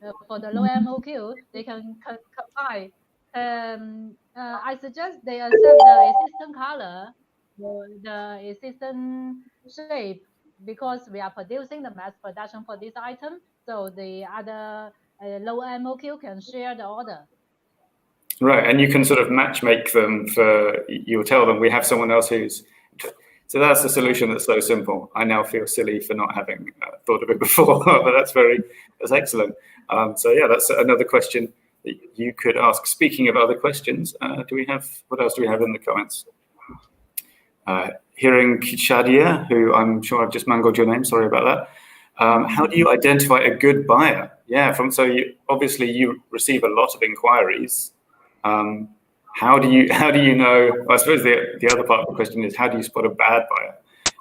MOQ, they can combine. I suggest they accept the existing color, the existing shape, because we are producing the mass production for this item. So the other low MOQ can share the order. Right, and you can sort of match make them you'll tell them we have someone else who's So that's a solution that's so simple. I now feel silly for not having thought of it before, but that's excellent. So yeah, that's another question that you could ask. Speaking of other questions, what else do we have in the comments? Hearing Shadia, who I'm sure I've just mangled your name, sorry about that. How do you identify a good buyer? Yeah, obviously you receive a lot of inquiries. How do you know? Well, I suppose the other part of the question is, how do you spot a bad buyer?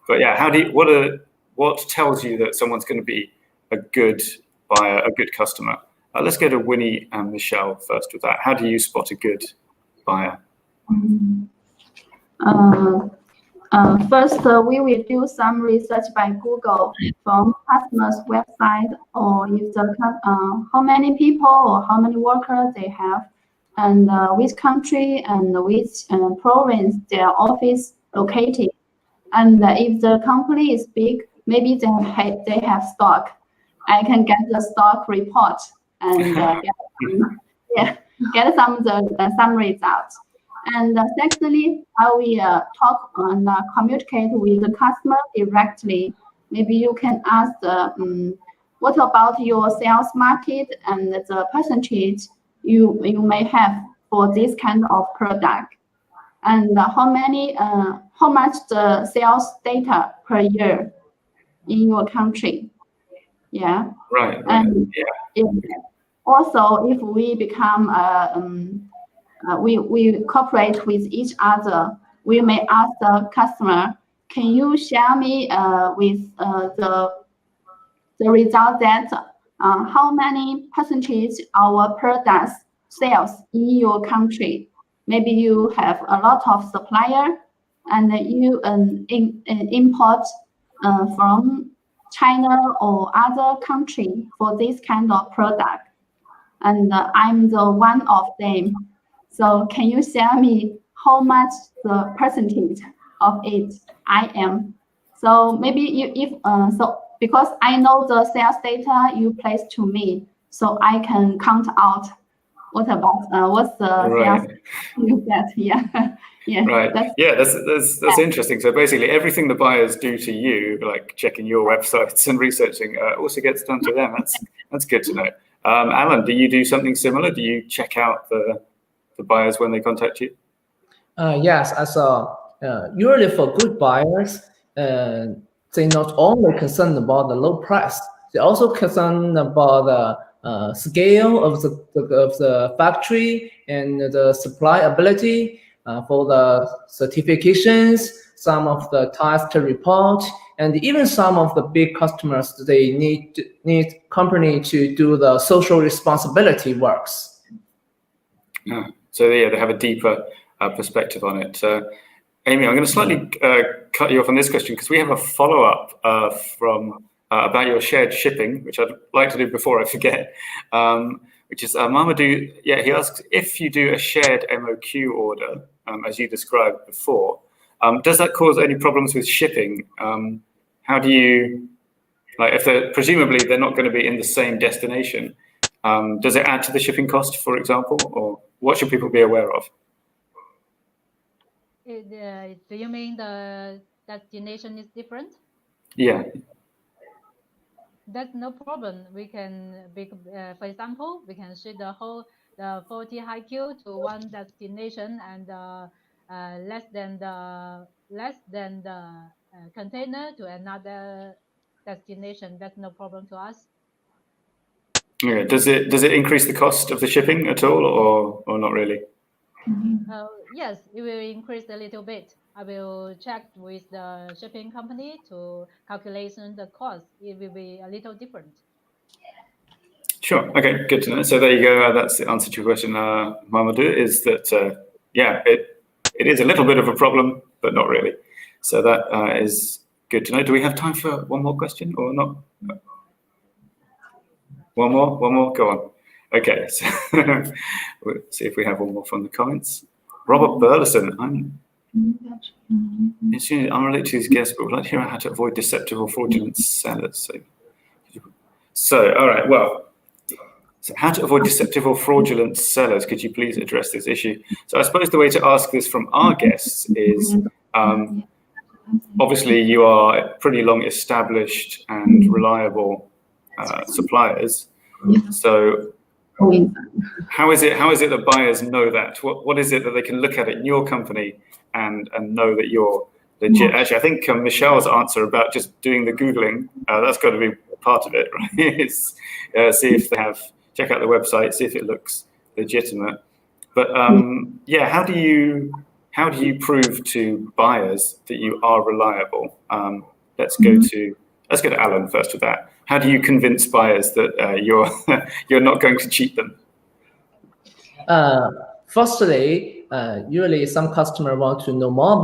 But yeah, what tells you that someone's going to be a good buyer, a good customer? Let's go to Winnie and Michelle first with that. How do you spot a good buyer? First, we will do some research by Google from customers' website, or if how many people or how many workers they have, and which country and which province their office located. And if the company is big, maybe they have stock. I can get the stock report and get some results. And secondly, I will talk and communicate with the customer directly. Maybe you can ask, what about your sales market and the percentage you may have for this kind of product, and how much the sales data per year in your country. Yeah. Right. And also, if we become we cooperate with each other, we may ask the customer, can you share me with the result that how many percentage our products sales in your country? Maybe you have a lot of supplier and you import from China or other country for this kind of product, and I'm the one of them. So can you share me how much the percentage of it I am? So maybe because I know the sales data you place to me, so I can count out what's the sales you get. Yeah. Right. That's interesting. So basically, everything the buyers do to you, like checking your websites and researching, also gets done to them. That's good to know. Alan, do you do something similar? Do you check out the buyers when they contact you? Yes, usually for good buyers, they not only concerned about the low price, they also concerned about the scale of the factory and the supply ability for the certifications, some of the task report, and even some of the big customers, they need company to do the social responsibility works. Yeah. So yeah, they have a deeper perspective on it. Amy, I'm going to slightly cut you off on this question because we have a follow-up from about your shared shipping, which I'd like to do before I forget, which is Mamadou. Yeah, he asks, if you do a shared MOQ order, as you described before, does that cause any problems with shipping? How do you, if presumably they're not going to be in the same destination, does it add to the shipping cost, for example, or what should people be aware of? Do you mean the destination is different? Yeah. That's no problem. We can, for example, we can ship the 40 high Q to one destination and less than the container to another destination. That's no problem to us. Yeah. Does it increase the cost of the shipping at all, or not really? Yes, it will increase a little bit. I will check with the shipping company to calculation the cost. It will be a little different. Sure. Okay, good to know. So there you go. That's the answer to your question, Mamadou, is that, yeah, it is a little bit of a problem, but not really. So that is good to know. Do we have time for one more question or not? One more, go on. Okay, so we'll see if we have one more from the comments. Robert Burleson, I'm unrelated to his guest, but would like to hear how to avoid deceptive or fraudulent sellers. So all right, well, so how to avoid deceptive or fraudulent sellers? Could you please address this issue? So I suppose the way to ask this from our guests is, obviously you are pretty long established and reliable suppliers. So how is it that buyers know that? What is it that they can look at in your company and know that you're legit? Actually, I think Michelle's answer about just doing the Googling, that's got to be part of it, right? It's, see if they have, check out the website, see if it looks legitimate. But yeah, how do you prove to buyers that you are reliable? Let's go to Alan first with that. How do you convince buyers that you're not going to cheat them? Firstly, usually some customer want to know more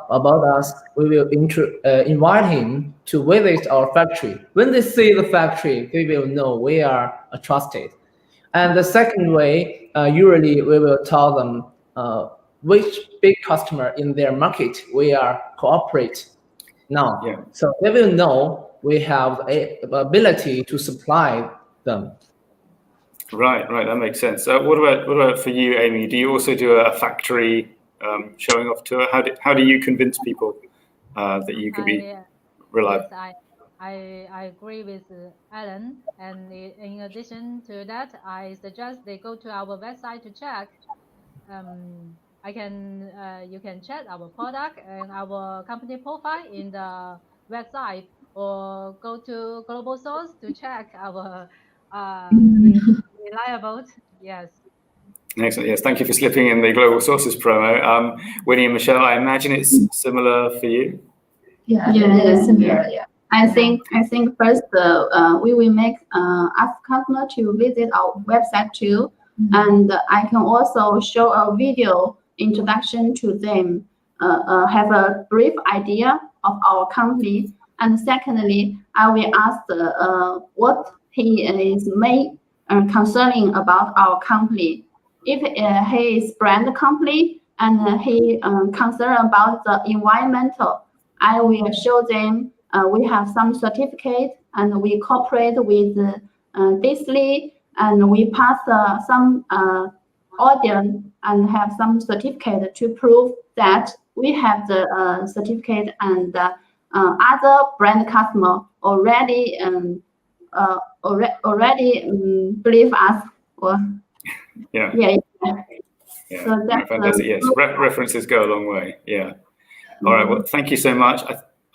about us. We will invite him to visit our factory. When they see the factory, they will know we are trusted. And the second way, usually we will tell them which big customer in their market we are cooperate now. Yeah. So they will know we have a ability to supply them. Right, that makes sense. What about for you, Amy? Do you also do a factory showing off tour? How do you convince people that you can be reliable? Yes, I agree with Alan, and in addition to that, I suggest they go to our website to check. You can check our product and our company profile in the website, or go to Global Source to check our reliable. Yes. Excellent. Yes, thank you for slipping in the Global Sources promo. Winnie and Michelle, I imagine it's similar for you. Yeah. I think first we will make ask customer to visit our website too, and I can also show a video introduction to them, have a brief idea of our company, and secondly, I will ask what he is concerning about our company. If he is brand company and he concerned about the environmental, I will show them we have some certificate and we cooperate with Disley, and we pass some audience and have some certificate to prove that we have the certificate, and other brand customer already believe us. Or yeah. So that's fantastic. Yes, references go a long way. Yeah. All right. Well, thank you so much.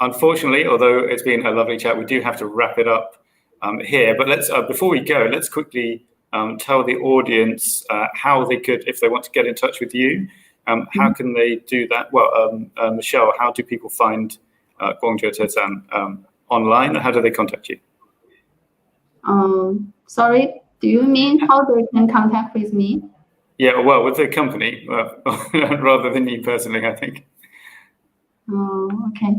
Unfortunately, although it's been a lovely chat, we do have to wrap it up here. But let's before we go, let's quickly tell the audience how they could, if they want to get in touch with you, how can they do that? Well, Michelle, how do people find Guangzhou Tesan online? How do they contact you? Sorry, do you mean how they can contact with me? Yeah, well, with the company, rather than you personally, I think. Okay.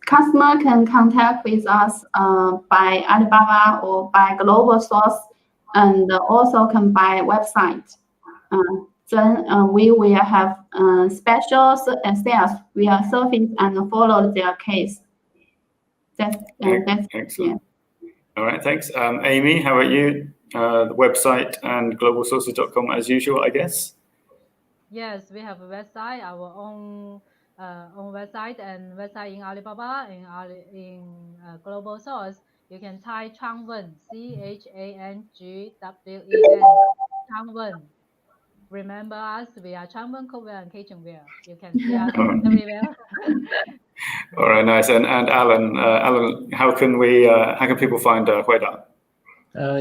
Customer can contact with us by Alibaba or by Global Source, and also can by website. Then we will have special sales via service and follow their case. That's excellent. Yeah. All right, thanks. Amy, how about you? The website and globalsources.com as usual, I guess. Yes, we have a website, our own website, and website in Alibaba, in Global Source. You can type Changwen, CHANGWEN, Changwen. Remember us, we are Changwen Cookware and Kitchenware. You can see us everywhere. All right, nice. And Alan, how can people find Huida?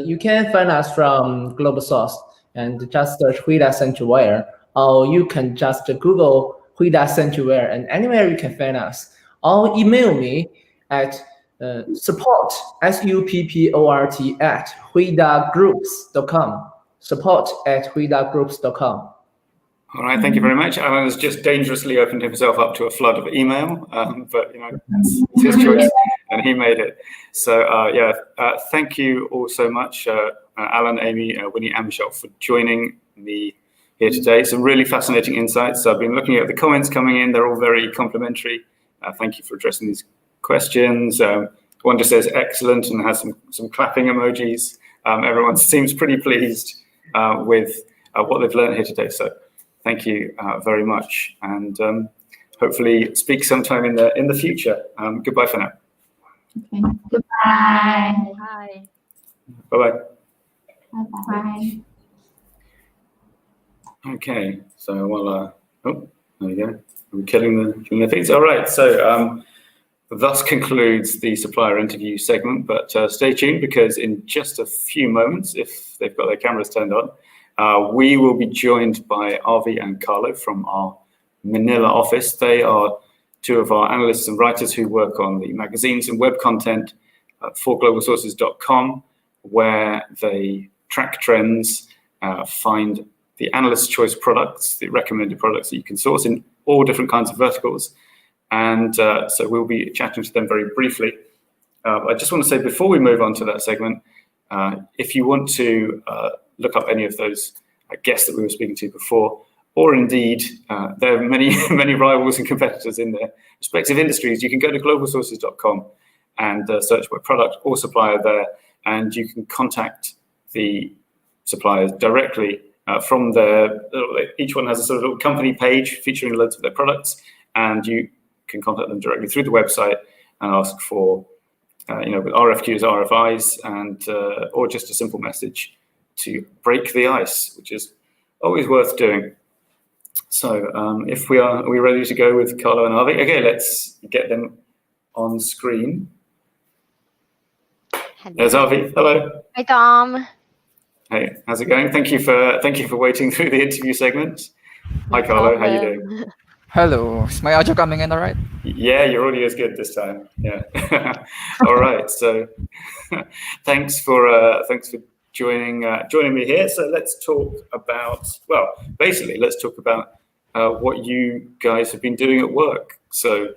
You can find us from Global Source and just search Huida Centralware, or you can just Google Huida Centralware, and anywhere you can find us. Or email me at support, SUPPORT, at huidagroups.com. support@huidagroups.com. All right, thank you very much. Alan has just dangerously opened himself up to a flood of email, but it's his choice, and he made it. So thank you all so much, Alan, Amy, Winnie, and Michelle, for joining me here today. Some really fascinating insights. I've been looking at the comments coming in; they're all very complimentary. Thank you for addressing these questions. One just says excellent and has some clapping emojis. Everyone seems pretty pleased with what they've learned here today. So thank you very much. And hopefully speak sometime in the future. Goodbye for now. Okay. Goodbye. Bye. Bye-bye. Bye. Okay, so well, oh, there we go. I'm killing the things. All right, so thus concludes the supplier interview segment, but stay tuned because in just a few moments, if they've got their cameras turned on, we will be joined by Arvi and Carlo from our Manila office. They are two of our analysts and writers who work on the magazines and web content for globalsources.com, where they track trends, find the analyst choice products, the recommended products that you can source in all different kinds of verticals. And so we'll be chatting to them very briefly. I just want to say before we move on to that segment, if you want to look up any of those guests that we were speaking to before, or indeed there are many, many rivals and competitors in their respective industries, you can go to globalsources.com and search by product or supplier there, and you can contact the suppliers directly from their, each one has a sort of little company page featuring loads of their products, and you can contact them directly through the website and ask for, with RFQs, RFIs, and or just a simple message to break the ice, which is always worth doing. So are we ready to go with Carlo and Arvi? Okay, let's get them on screen. Hello. There's Arvi. Hello. Hi, Tom. Hey, how's it going? Thank you for waiting through the interview segment. Hi, Carlo. How you doing? Hello. Is my audio coming in all right? Yeah, your audio is good this time. Yeah. All right. So thanks for joining me here. So let's talk about, well, basically let's talk about what you guys have been doing at work. So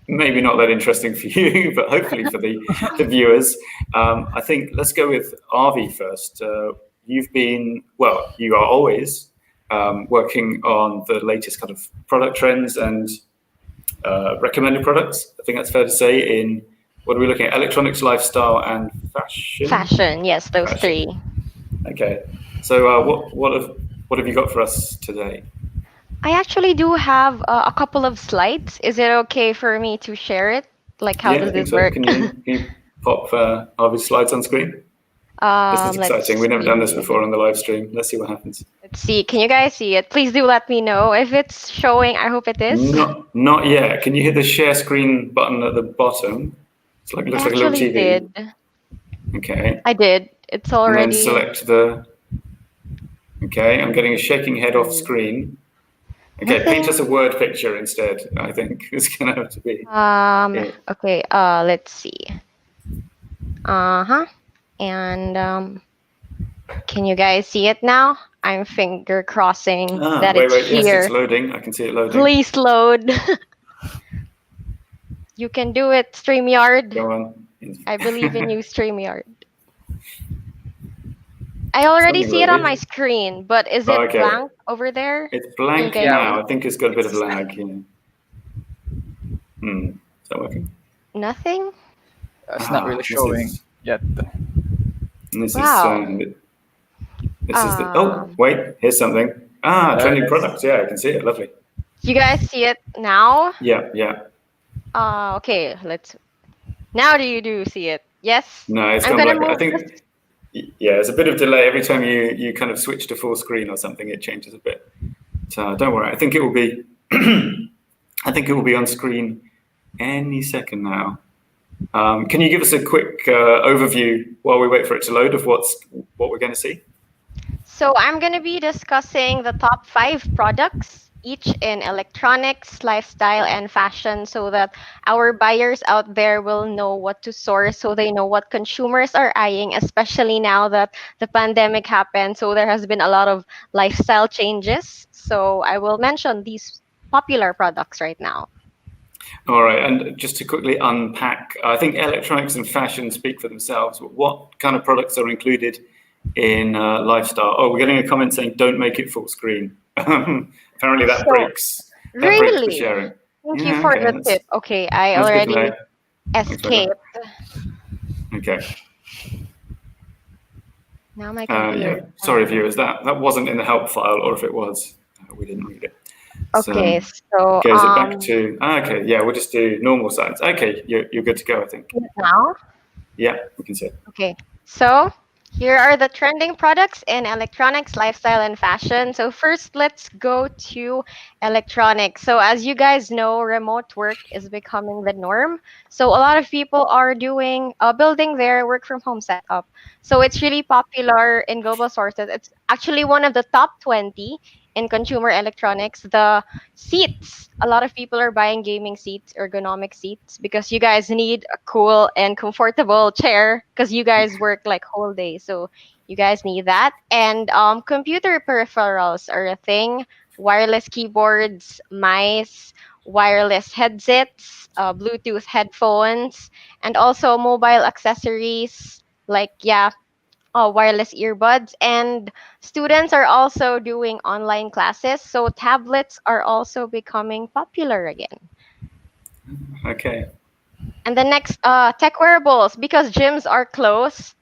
maybe not that interesting for you, but hopefully for the viewers. I think let's go with Arvi first. You are always working on the latest kind of product trends and recommended products. I think that's fair to say. In what are we looking at? Electronics, lifestyle, and fashion. Fashion, yes, those three. Okay. So what have you got for us today? I actually do have a couple of slides. Is it okay for me to share it? Like, how does this work? Can you pop Arvi's slides on screen? This is exciting. We've never done this before on the live stream. Let's see what happens. Let's see. Can you guys see it? Please do let me know if it's showing. I hope it is. Not yet. Can you hit the share screen button at the bottom? It looks like a little TV. Did. Okay. I did. It's already. And then select the. Okay, I'm getting a shaking head off screen. Okay, paint us a word picture instead. I think it's gonna have to be. Okay. Let's see. And can you guys see it now? I'm finger crossing that it's here. Yes, it's loading. I can see it loading. Please load. You can do it, StreamYard. Go on. I believe in you, StreamYard. I already see it on my screen, but is it blank over there? It's blank now. I think it's got a bit of lag. Is that working? Nothing? It's not really showing yet. This is the, oh, wait, here's something. Trending products. Yeah, I can see it. Lovely. You guys see it now? Yeah. Okay, now do you see it? Yes? No, it's gone black. I think, yeah, there's a bit of delay every time you kind of switch to full screen or something. It changes a bit. So don't worry. I think it will be. I think it will be on screen any second now. Can you give us a quick overview while we wait for it to load of what we're going to see? So I'm going to be discussing the top 5 products, each in electronics, lifestyle, and fashion, so that our buyers out there will know what to source, so they know what consumers are eyeing, especially now that the pandemic happened. So there has been a lot of lifestyle changes. So I will mention these popular products right now. All right, and just to quickly unpack, I think electronics and fashion speak for themselves. What kind of products are included in lifestyle? Oh, we're getting a comment saying don't make it full screen. Apparently that breaks the sharing. Thank you for the tip. Okay, I already escaped. Okay. Now my computer. Sorry, viewers, that wasn't in the help file, or if it was, we didn't read it. Okay, So so goes it back to, okay, yeah, we'll just do normal sides. Okay, you're good to go, I think. now. Yeah, we can see it. Okay, so here are the trending products in electronics, lifestyle, and fashion. So first, let's go to electronics. So as you guys know, remote work is becoming the norm. So a lot of people are building their work from home setup. So it's really popular in global sources. It's actually one of the top 20 in consumer electronics. The seats, a lot of people are buying gaming seats, ergonomic seats, because you guys need a cool and comfortable chair because you guys work like whole day. So you guys need that. And computer peripherals are a thing. Wireless keyboards, mice, wireless headsets, Bluetooth headphones, and also mobile accessories like, yeah, wireless earbuds. And students are also doing online classes, so tablets are also becoming popular again. Okay. And the next, tech wearables, because gyms are closed,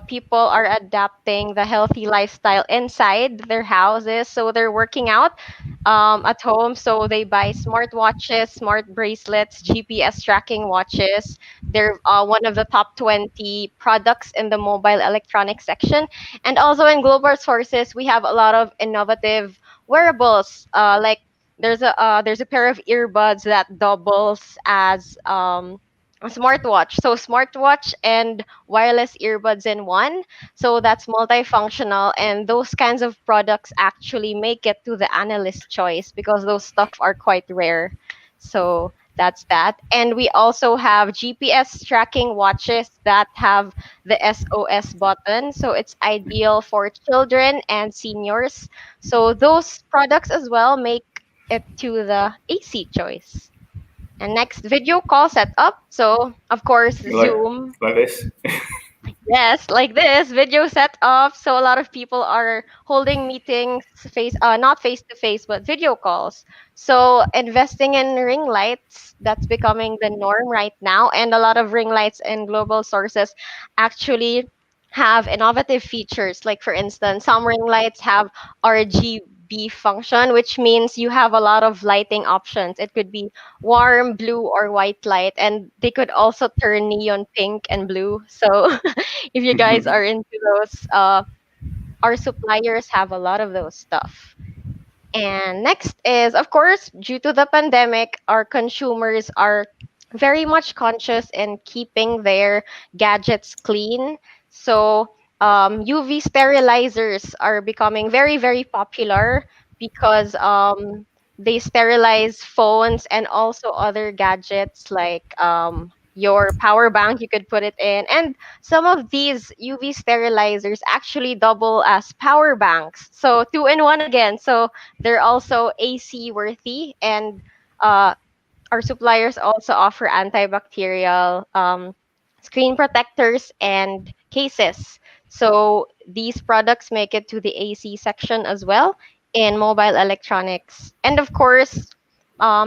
people are adapting the healthy lifestyle inside their houses. So they're working out at home. So they buy smart watches, smart bracelets, GPS tracking watches. They're one of the top 20 products in the mobile electronics section. And also in global sources, we have a lot of innovative wearables. Like there's a pair of earbuds that doubles as a smartwatch. So smartwatch and wireless earbuds in one. So that's multifunctional, and those kinds of products actually make it to the analyst choice because those stuff are quite rare. So that's that. And we also have GPS tracking watches that have the SOS button. So it's ideal for children and seniors. So those products as well make it to the AC choice. And next, video call setup. So, of course, Zoom. Like this. Yes, like this video setup. So a lot of people are holding meetings not face to face, but video calls. So investing in ring lights, that's becoming the norm right now. And a lot of ring lights in global sources actually have innovative features. Like for instance, some ring lights have RGB function, which means you have a lot of lighting options. It could be warm, blue, or white light, and they could also turn neon pink and blue. So if you guys are into those, our suppliers have a lot of those stuff. And next is, of course, due to the pandemic, our consumers are very much conscious in keeping their gadgets clean. So UV sterilizers are becoming very, very popular because they sterilize phones and also other gadgets like your power bank, you could put it in. And some of these UV sterilizers actually double as power banks. So two in one again. So they're also AC worthy, and uh, our suppliers also offer antibacterial screen protectors and cases. So these products make it to the AC section as well in mobile electronics. And of course,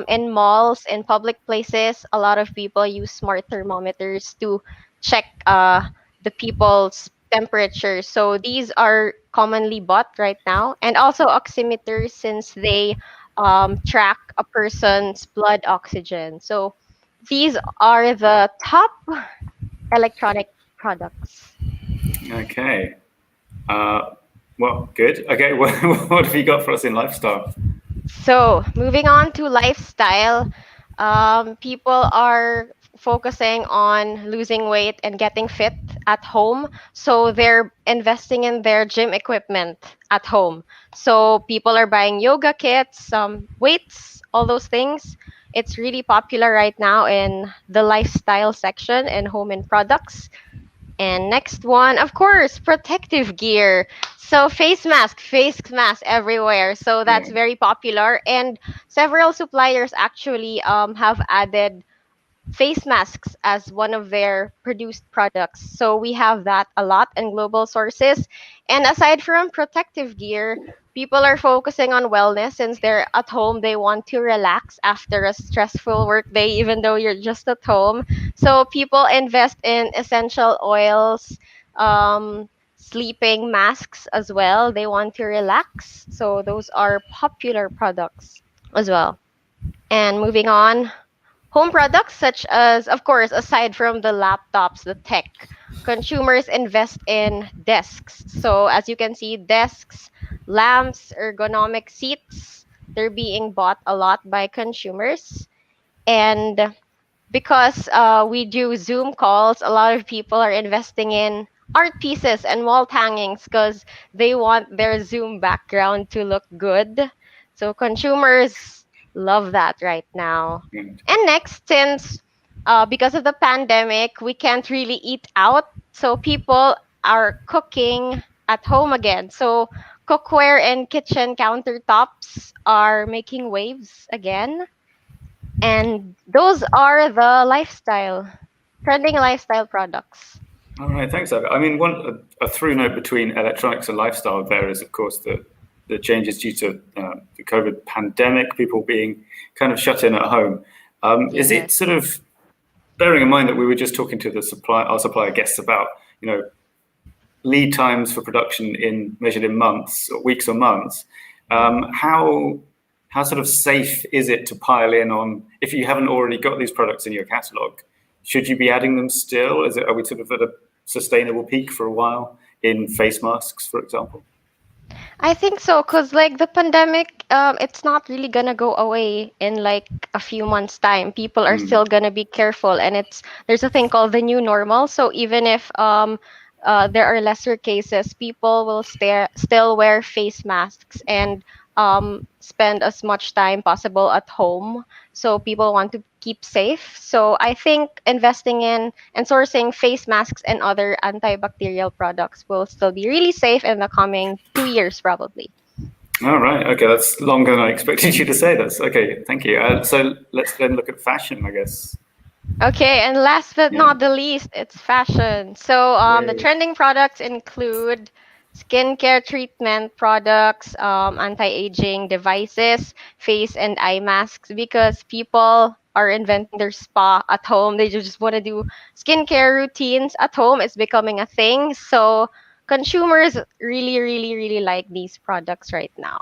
in malls and public places, a lot of people use smart thermometers to check the people's temperature. So these are commonly bought right now. And also oximeters, since they track a person's blood oxygen. So these are the top electronic products. Okay. Well, good. Okay, what have you got for us in lifestyle? So moving on to lifestyle, people are focusing on losing weight and getting fit at home. So they're investing in their gym equipment at home. So people are buying yoga kits, weights, all those things. It's really popular right now in the lifestyle section in home and products. And next one, of course, protective gear. So face mask everywhere. So that's Yeah. very popular. And several suppliers actually have added face masks as one of their produced products. So we have that a lot in global sources. And aside from protective gear, people are focusing on wellness since they're at home. They want to relax after a stressful workday, even though you're just at home. So people invest in essential oils, sleeping masks as well. They want to relax. So those are popular products. as well. And moving on, home products such as, of course, aside from the laptops, the tech, consumers invest in desks. So as you can see, desks, lamps, ergonomic seats, they're being bought a lot by consumers. And because we do Zoom calls, a lot of people are investing in art pieces and wall hangings because they want their Zoom background to look good. So consumers love that right now. And next, since because of the pandemic, we can't really eat out, so people are cooking at home again. So cookware and kitchen countertops are making waves again. And those are the trending lifestyle products. All right, thanks, Abby. I mean, a through note between electronics and lifestyle there is, of course, the changes due to the COVID pandemic, people being kind of shut in at home. Is it sort of bearing in mind that we were just talking to our supplier guests about, lead times for production measured in months, or weeks or months? How sort of safe is it to pile in on if you haven't already got these products in your catalog? Should you be adding them still? Are we sort of at a sustainable peak for a while in face masks, for example? I think so, cause like the pandemic, it's not really gonna go away in like a few months' time. People are still gonna be careful, and there's a thing called the new normal. So even if there are lesser cases, people will still wear face masks and spend as much time possible at home. So people want to keep safe. So I think investing in and sourcing face masks and other antibacterial products will still be really safe in the coming 2 years, probably. All right. Okay, that's longer than I expected you to say this. Okay, thank you. So let's then look at fashion, I guess. Okay, and last but not the least, it's fashion. So the trending products include skincare treatment products, anti-aging devices, face and eye masks, because people are inventing their spa at home. They just want to do skincare routines at home. It's becoming a thing. So consumers really, really, really like these products right now.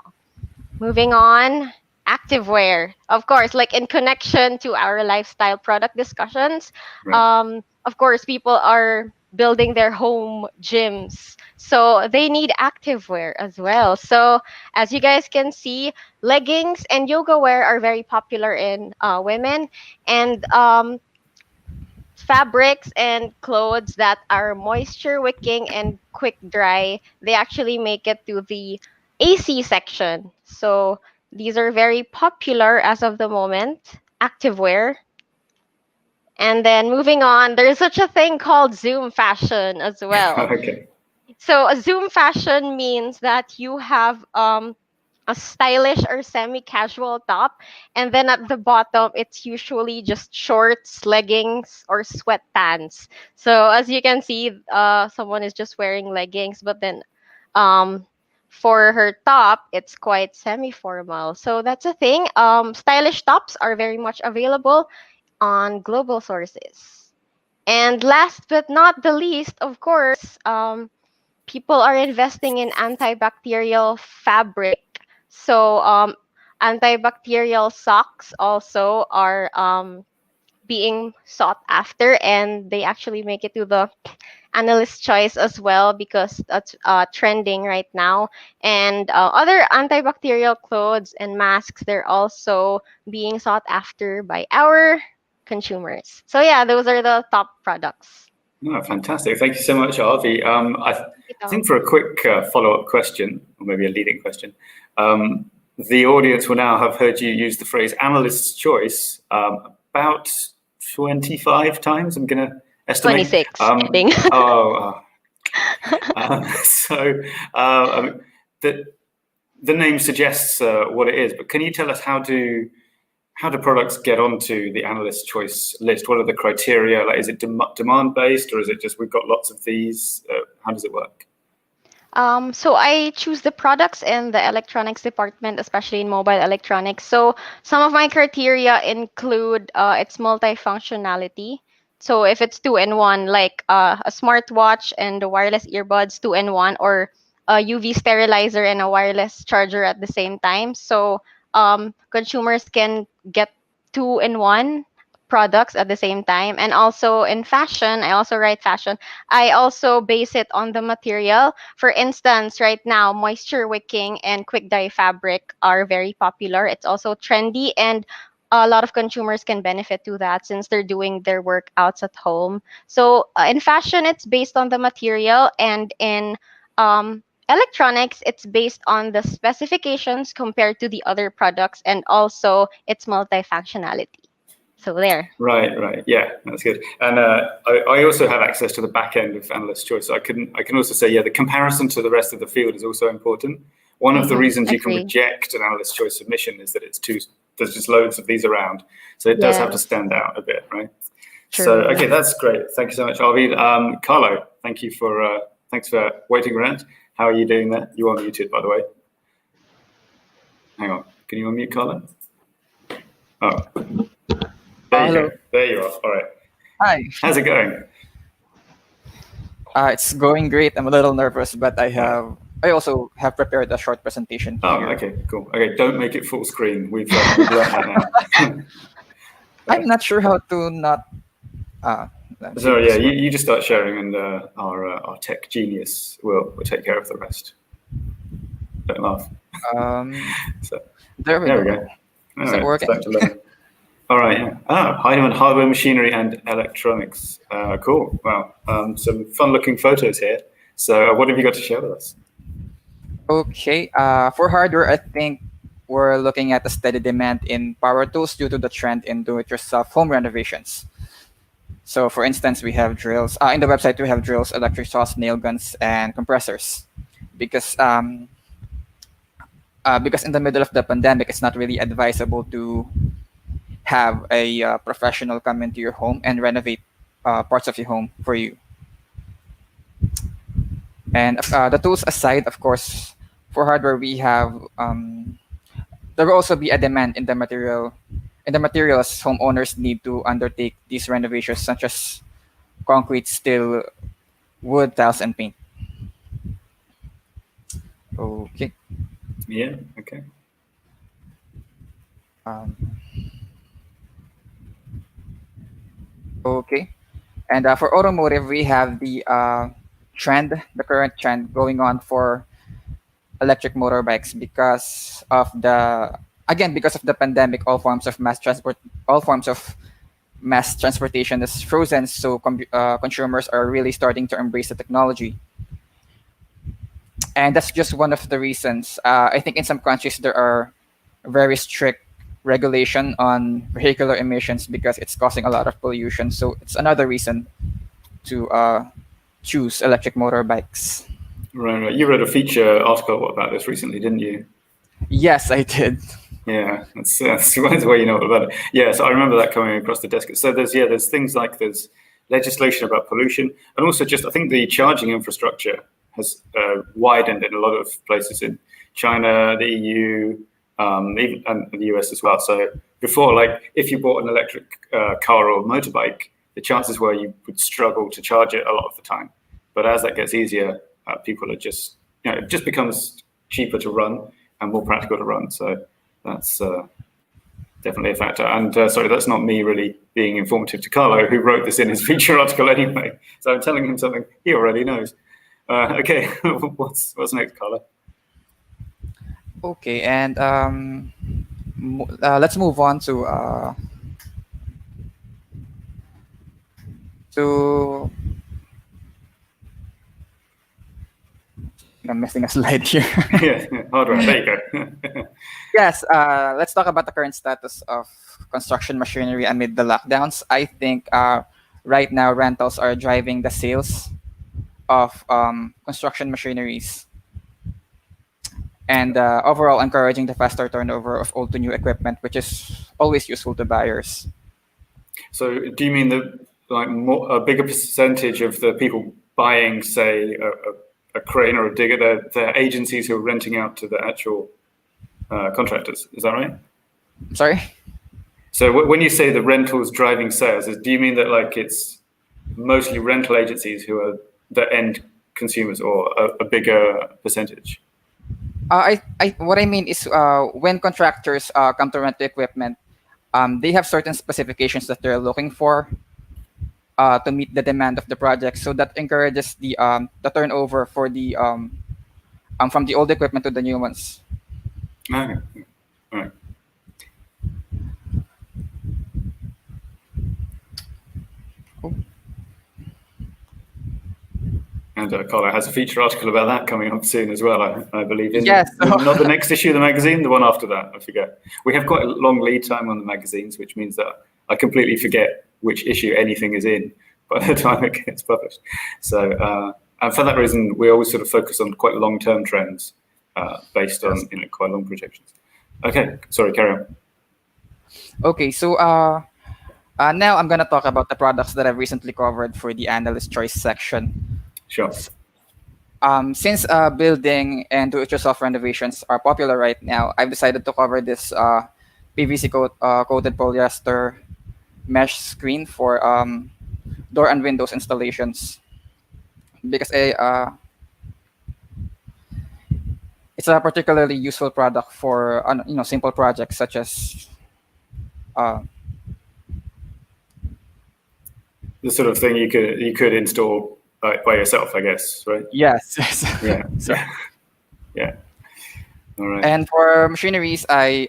Moving on, activewear. Of course, like in connection to our lifestyle product discussions, of course, people are building their home gyms. So they need activewear as well. So as you guys can see, leggings and yoga wear are very popular in women. And fabrics and clothes that are moisture wicking and quick dry, they actually make it to the AC section. So these are very popular as of the moment, activewear. And then moving on, there's such a thing called Zoom fashion as well. Okay. So a Zoom fashion means that you have a stylish or semi-casual top, and then at the bottom it's usually just shorts, leggings, or sweatpants. So as you can see, someone is just wearing leggings, but then for her top it's quite semi-formal. So that's a thing. Stylish tops are very much available on global sources. And last but not the least, of course, people are investing in antibacterial fabric. So antibacterial socks also are being sought after, and they actually make it to the analyst choice as well because that's trending right now. And other antibacterial clothes and masks, they're also being sought after by our consumers. So yeah, those are the top products. Oh, fantastic. Thank you so much, Avi. I think for a quick follow-up question, or maybe a leading question, the audience will now have heard you use the phrase analyst's choice about 25 times, I'm going to estimate. 26, I think. So the name suggests what it is, but can you tell us how do products get onto the analyst choice list? What are the criteria? Like, is it demand based, or is it just we've got lots of these? How does it work? So I choose the products in the electronics department, especially in mobile electronics. So some of my criteria include its multifunctionality. So if it's 2-in-1, like a smartwatch and the wireless earbuds 2-in-1, or a UV sterilizer and a wireless charger at the same time. So consumers can get two-in-one products at the same time. And also in fashion, I also write fashion. I also base it on the material. For instance, right now, moisture wicking and quick dye fabric are very popular. It's also trendy, and a lot of consumers can benefit to that since they're doing their workouts at home. So in fashion, it's based on the material, and in electronics, it's based on the specifications compared to the other products, and also its multifunctionality. So there. Right. Yeah, that's good. And I also have access to the back end of analyst choice. I can also say, yeah, the comparison to the rest of the field is also important. One of the reasons you can reject an analyst choice submission is that there's just loads of these around. So it does have to stand out a bit, right? True. So, okay, that's great. Thank you so much, Arvid. Carlo, thanks for waiting around. How are you doing there? You are muted, by the way. Hang on. Can you unmute, Carlo? Oh. There you go. There you are. All right. Hi. How's it going? It's going great. I'm a little nervous, but I also have prepared a short presentation. Oh, okay, cool. Okay, don't make it full screen. We've learned that now. I'm not sure how to not. So yeah, you just start sharing, and our tech genius will take care of the rest. Don't laugh. So there we go. Is that working? All right. Yeah. Heinemann Hardware, Machinery, and Electronics. Cool. Wow. Some fun-looking photos here. So, what have you got to share with us? Okay. For hardware, I think we're looking at a steady demand in power tools due to the trend in do-it-yourself home renovations. So, for instance, we have drills. In the website, we have drills, electric saws, nail guns, and compressors. Because in the middle of the pandemic, it's not really advisable to have a professional come into your home and renovate parts of your home for you. And the tools aside, of course, for hardware, we have there will also be a demand in the materials homeowners need to undertake these renovations, such as concrete, steel, wood, tiles, and paint. Okay. Yeah. Okay. Okay. And for automotive, we have the current trend going on for electric motorbikes because of the pandemic. All forms of mass transportation is frozen, so consumers are really starting to embrace the technology. And that's just one of the reasons. I think in some countries there are very strict regulation on vehicular emissions because it's causing a lot of pollution. So it's another reason to choose electric motorbikes. Right. You read a feature article about this recently, didn't you? Yes, I did. Yeah, that's where you know about it. Yeah, so I remember that coming across the desk. So there's things like there's legislation about pollution, and also just I think the charging infrastructure has widened in a lot of places in China, the EU, even and the US as well. So before, like if you bought an electric car or motorbike, the chances were you would struggle to charge it a lot of the time. But as that gets easier, people are just it just becomes cheaper to run and more practical to run. So that's definitely a factor. And sorry, that's not me really being informative to Carlo, who wrote this in his feature article anyway. So I'm telling him something he already knows. Okay, what's next, Carlo? Okay, and let's move on to I'm missing a slide here. Yeah, hardware. There you go. Yes, let's talk about the current status of construction machinery amid the lockdowns. I think right now rentals are driving the sales of construction machineries and overall encouraging the faster turnover of old to new equipment, which is always useful to buyers. So do you mean that like a bigger percentage of the people buying, say, a crane or a digger, they're agencies who are renting out to the actual contractors? Is that right? Sorry? So when you say the rentals driving sales, do you mean that like it's mostly rental agencies who are the end consumers, or a bigger percentage? What I mean is when contractors come to rent the equipment, they have certain specifications that they're looking for to meet the demand of the project. So that encourages the turnover for from the old equipment to the new ones. Okay. All right. And Carlo has a feature article about that coming up soon as well, I believe. Yes. Not the next issue of the magazine, the one after that, I forget. We have quite a long lead time on the magazines, which means that I completely forget which issue anything is in by the time it gets published. So, and for that reason, we always sort of focus on quite long-term trends based on quite long projections. Okay, sorry, carry on. Okay, so now I'm gonna talk about the products that I've recently covered for the analyst choice section. Sure. Since building and do-it-yourself renovations are popular right now, I've decided to cover this PVC coated polyester mesh screen for door and windows installations because it's a particularly useful product for simple projects such as the sort of thing you could install by yourself, I guess, right? Yes. Yeah. So, yeah. All right. And for machineries, I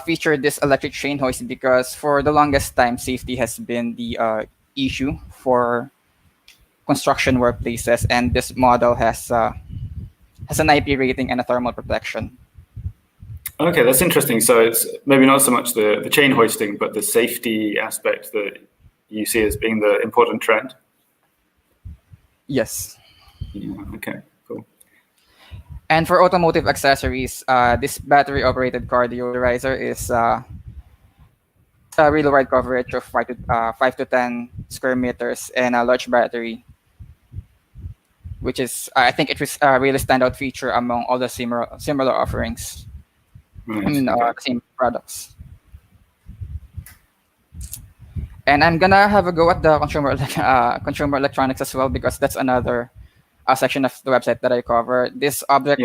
featured this electric chain hoist because for the longest time, safety has been the issue for construction workplaces, and this model has an IP rating and a thermal protection. Okay, that's interesting. So it's maybe not so much the chain hoisting, but the safety aspect that you see as being the important trend. Yes. Yeah, okay, cool. And for automotive accessories, this battery-operated car deodorizer is a really wide coverage of 5 to 10 square meters and a large battery, which is, I think it was a really standout feature among all the similar offerings. Right, I mean, same products. And I'm gonna have a go at the consumer electronics as well because that's another section of the website that I cover. This object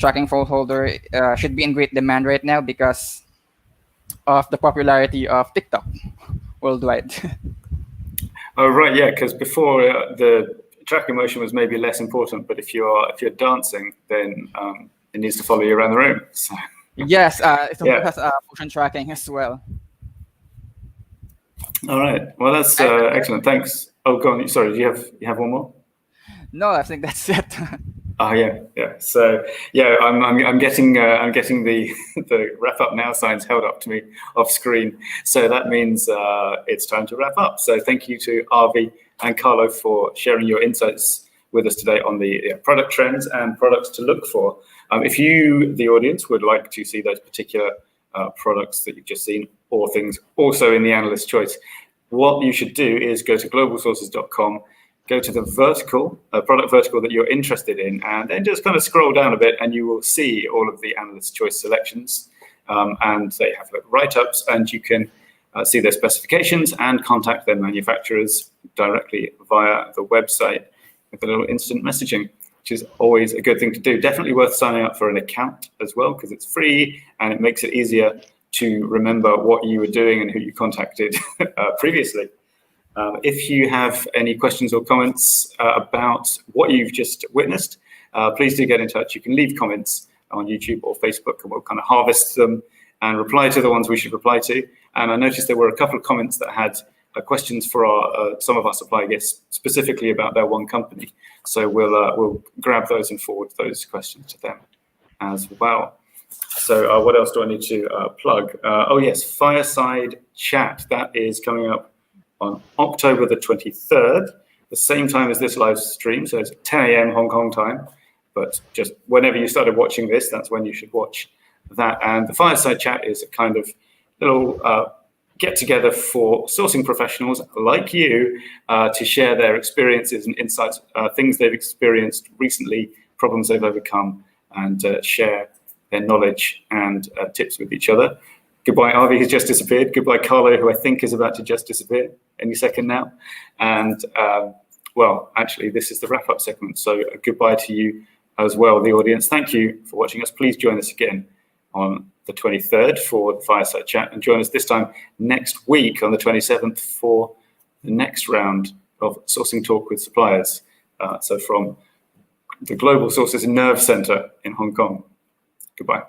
tracking phone holder should be in great demand right now because of the popularity of TikTok worldwide. Oh right, yeah, because before the tracking motion was maybe less important, but if you're dancing, then it needs to follow you around the room. So. Yes, it also has motion tracking as well. All right. Well, that's excellent. Thanks. Oh, go on. Sorry, do you have one more? No, I think that's it. Oh yeah. So yeah, I'm getting the the wrap up now signs held up to me off screen. So that means it's time to wrap up. So thank you to Avi and Carlo for sharing your insights with us today on the product trends and products to look for. If you, the audience, would like to see those particular products that you've just seen or things also in the analyst choice, what you should do is go to globalsources.com, go to the product vertical that you're interested in, and then just kind of scroll down a bit and you will see all of the analyst choice selections. And they have write-ups, and you can see their specifications and contact their manufacturers directly via the website with a little instant messaging, which is always a good thing to do. Definitely worth signing up for an account as well, because it's free and it makes it easier to remember what you were doing and who you contacted previously. If you have any questions or comments about what you've just witnessed, please do get in touch. You can leave comments on YouTube or Facebook, and we'll kind of harvest them and reply to the ones we should reply to. And I noticed there were a couple of comments that had questions for some of our supply guests, specifically about their one company. So we'll grab those and forward those questions to them as well. So what else do I need to plug? Oh yes, Fireside Chat. That is coming up on October the 23rd, the same time as this live stream. So it's 10 a.m. Hong Kong time, but just whenever you started watching this, that's when you should watch that. And the Fireside Chat is a kind of little get together for sourcing professionals like you to share their experiences and insights, things they've experienced recently, problems they've overcome, and share their knowledge and tips with each other. Goodbye, Avi, who's just disappeared. Goodbye, Carlo, who I think is about to just disappear any second now. And well, actually, this is the wrap-up segment. So goodbye to you as well, the audience. Thank you for watching us. Please join us again on the 23rd for the Fireside Chat, and join us this time next week on the 27th for the next round of Sourcing Talk with Suppliers. So from the Global Sources Nerve Center in Hong Kong. Goodbye.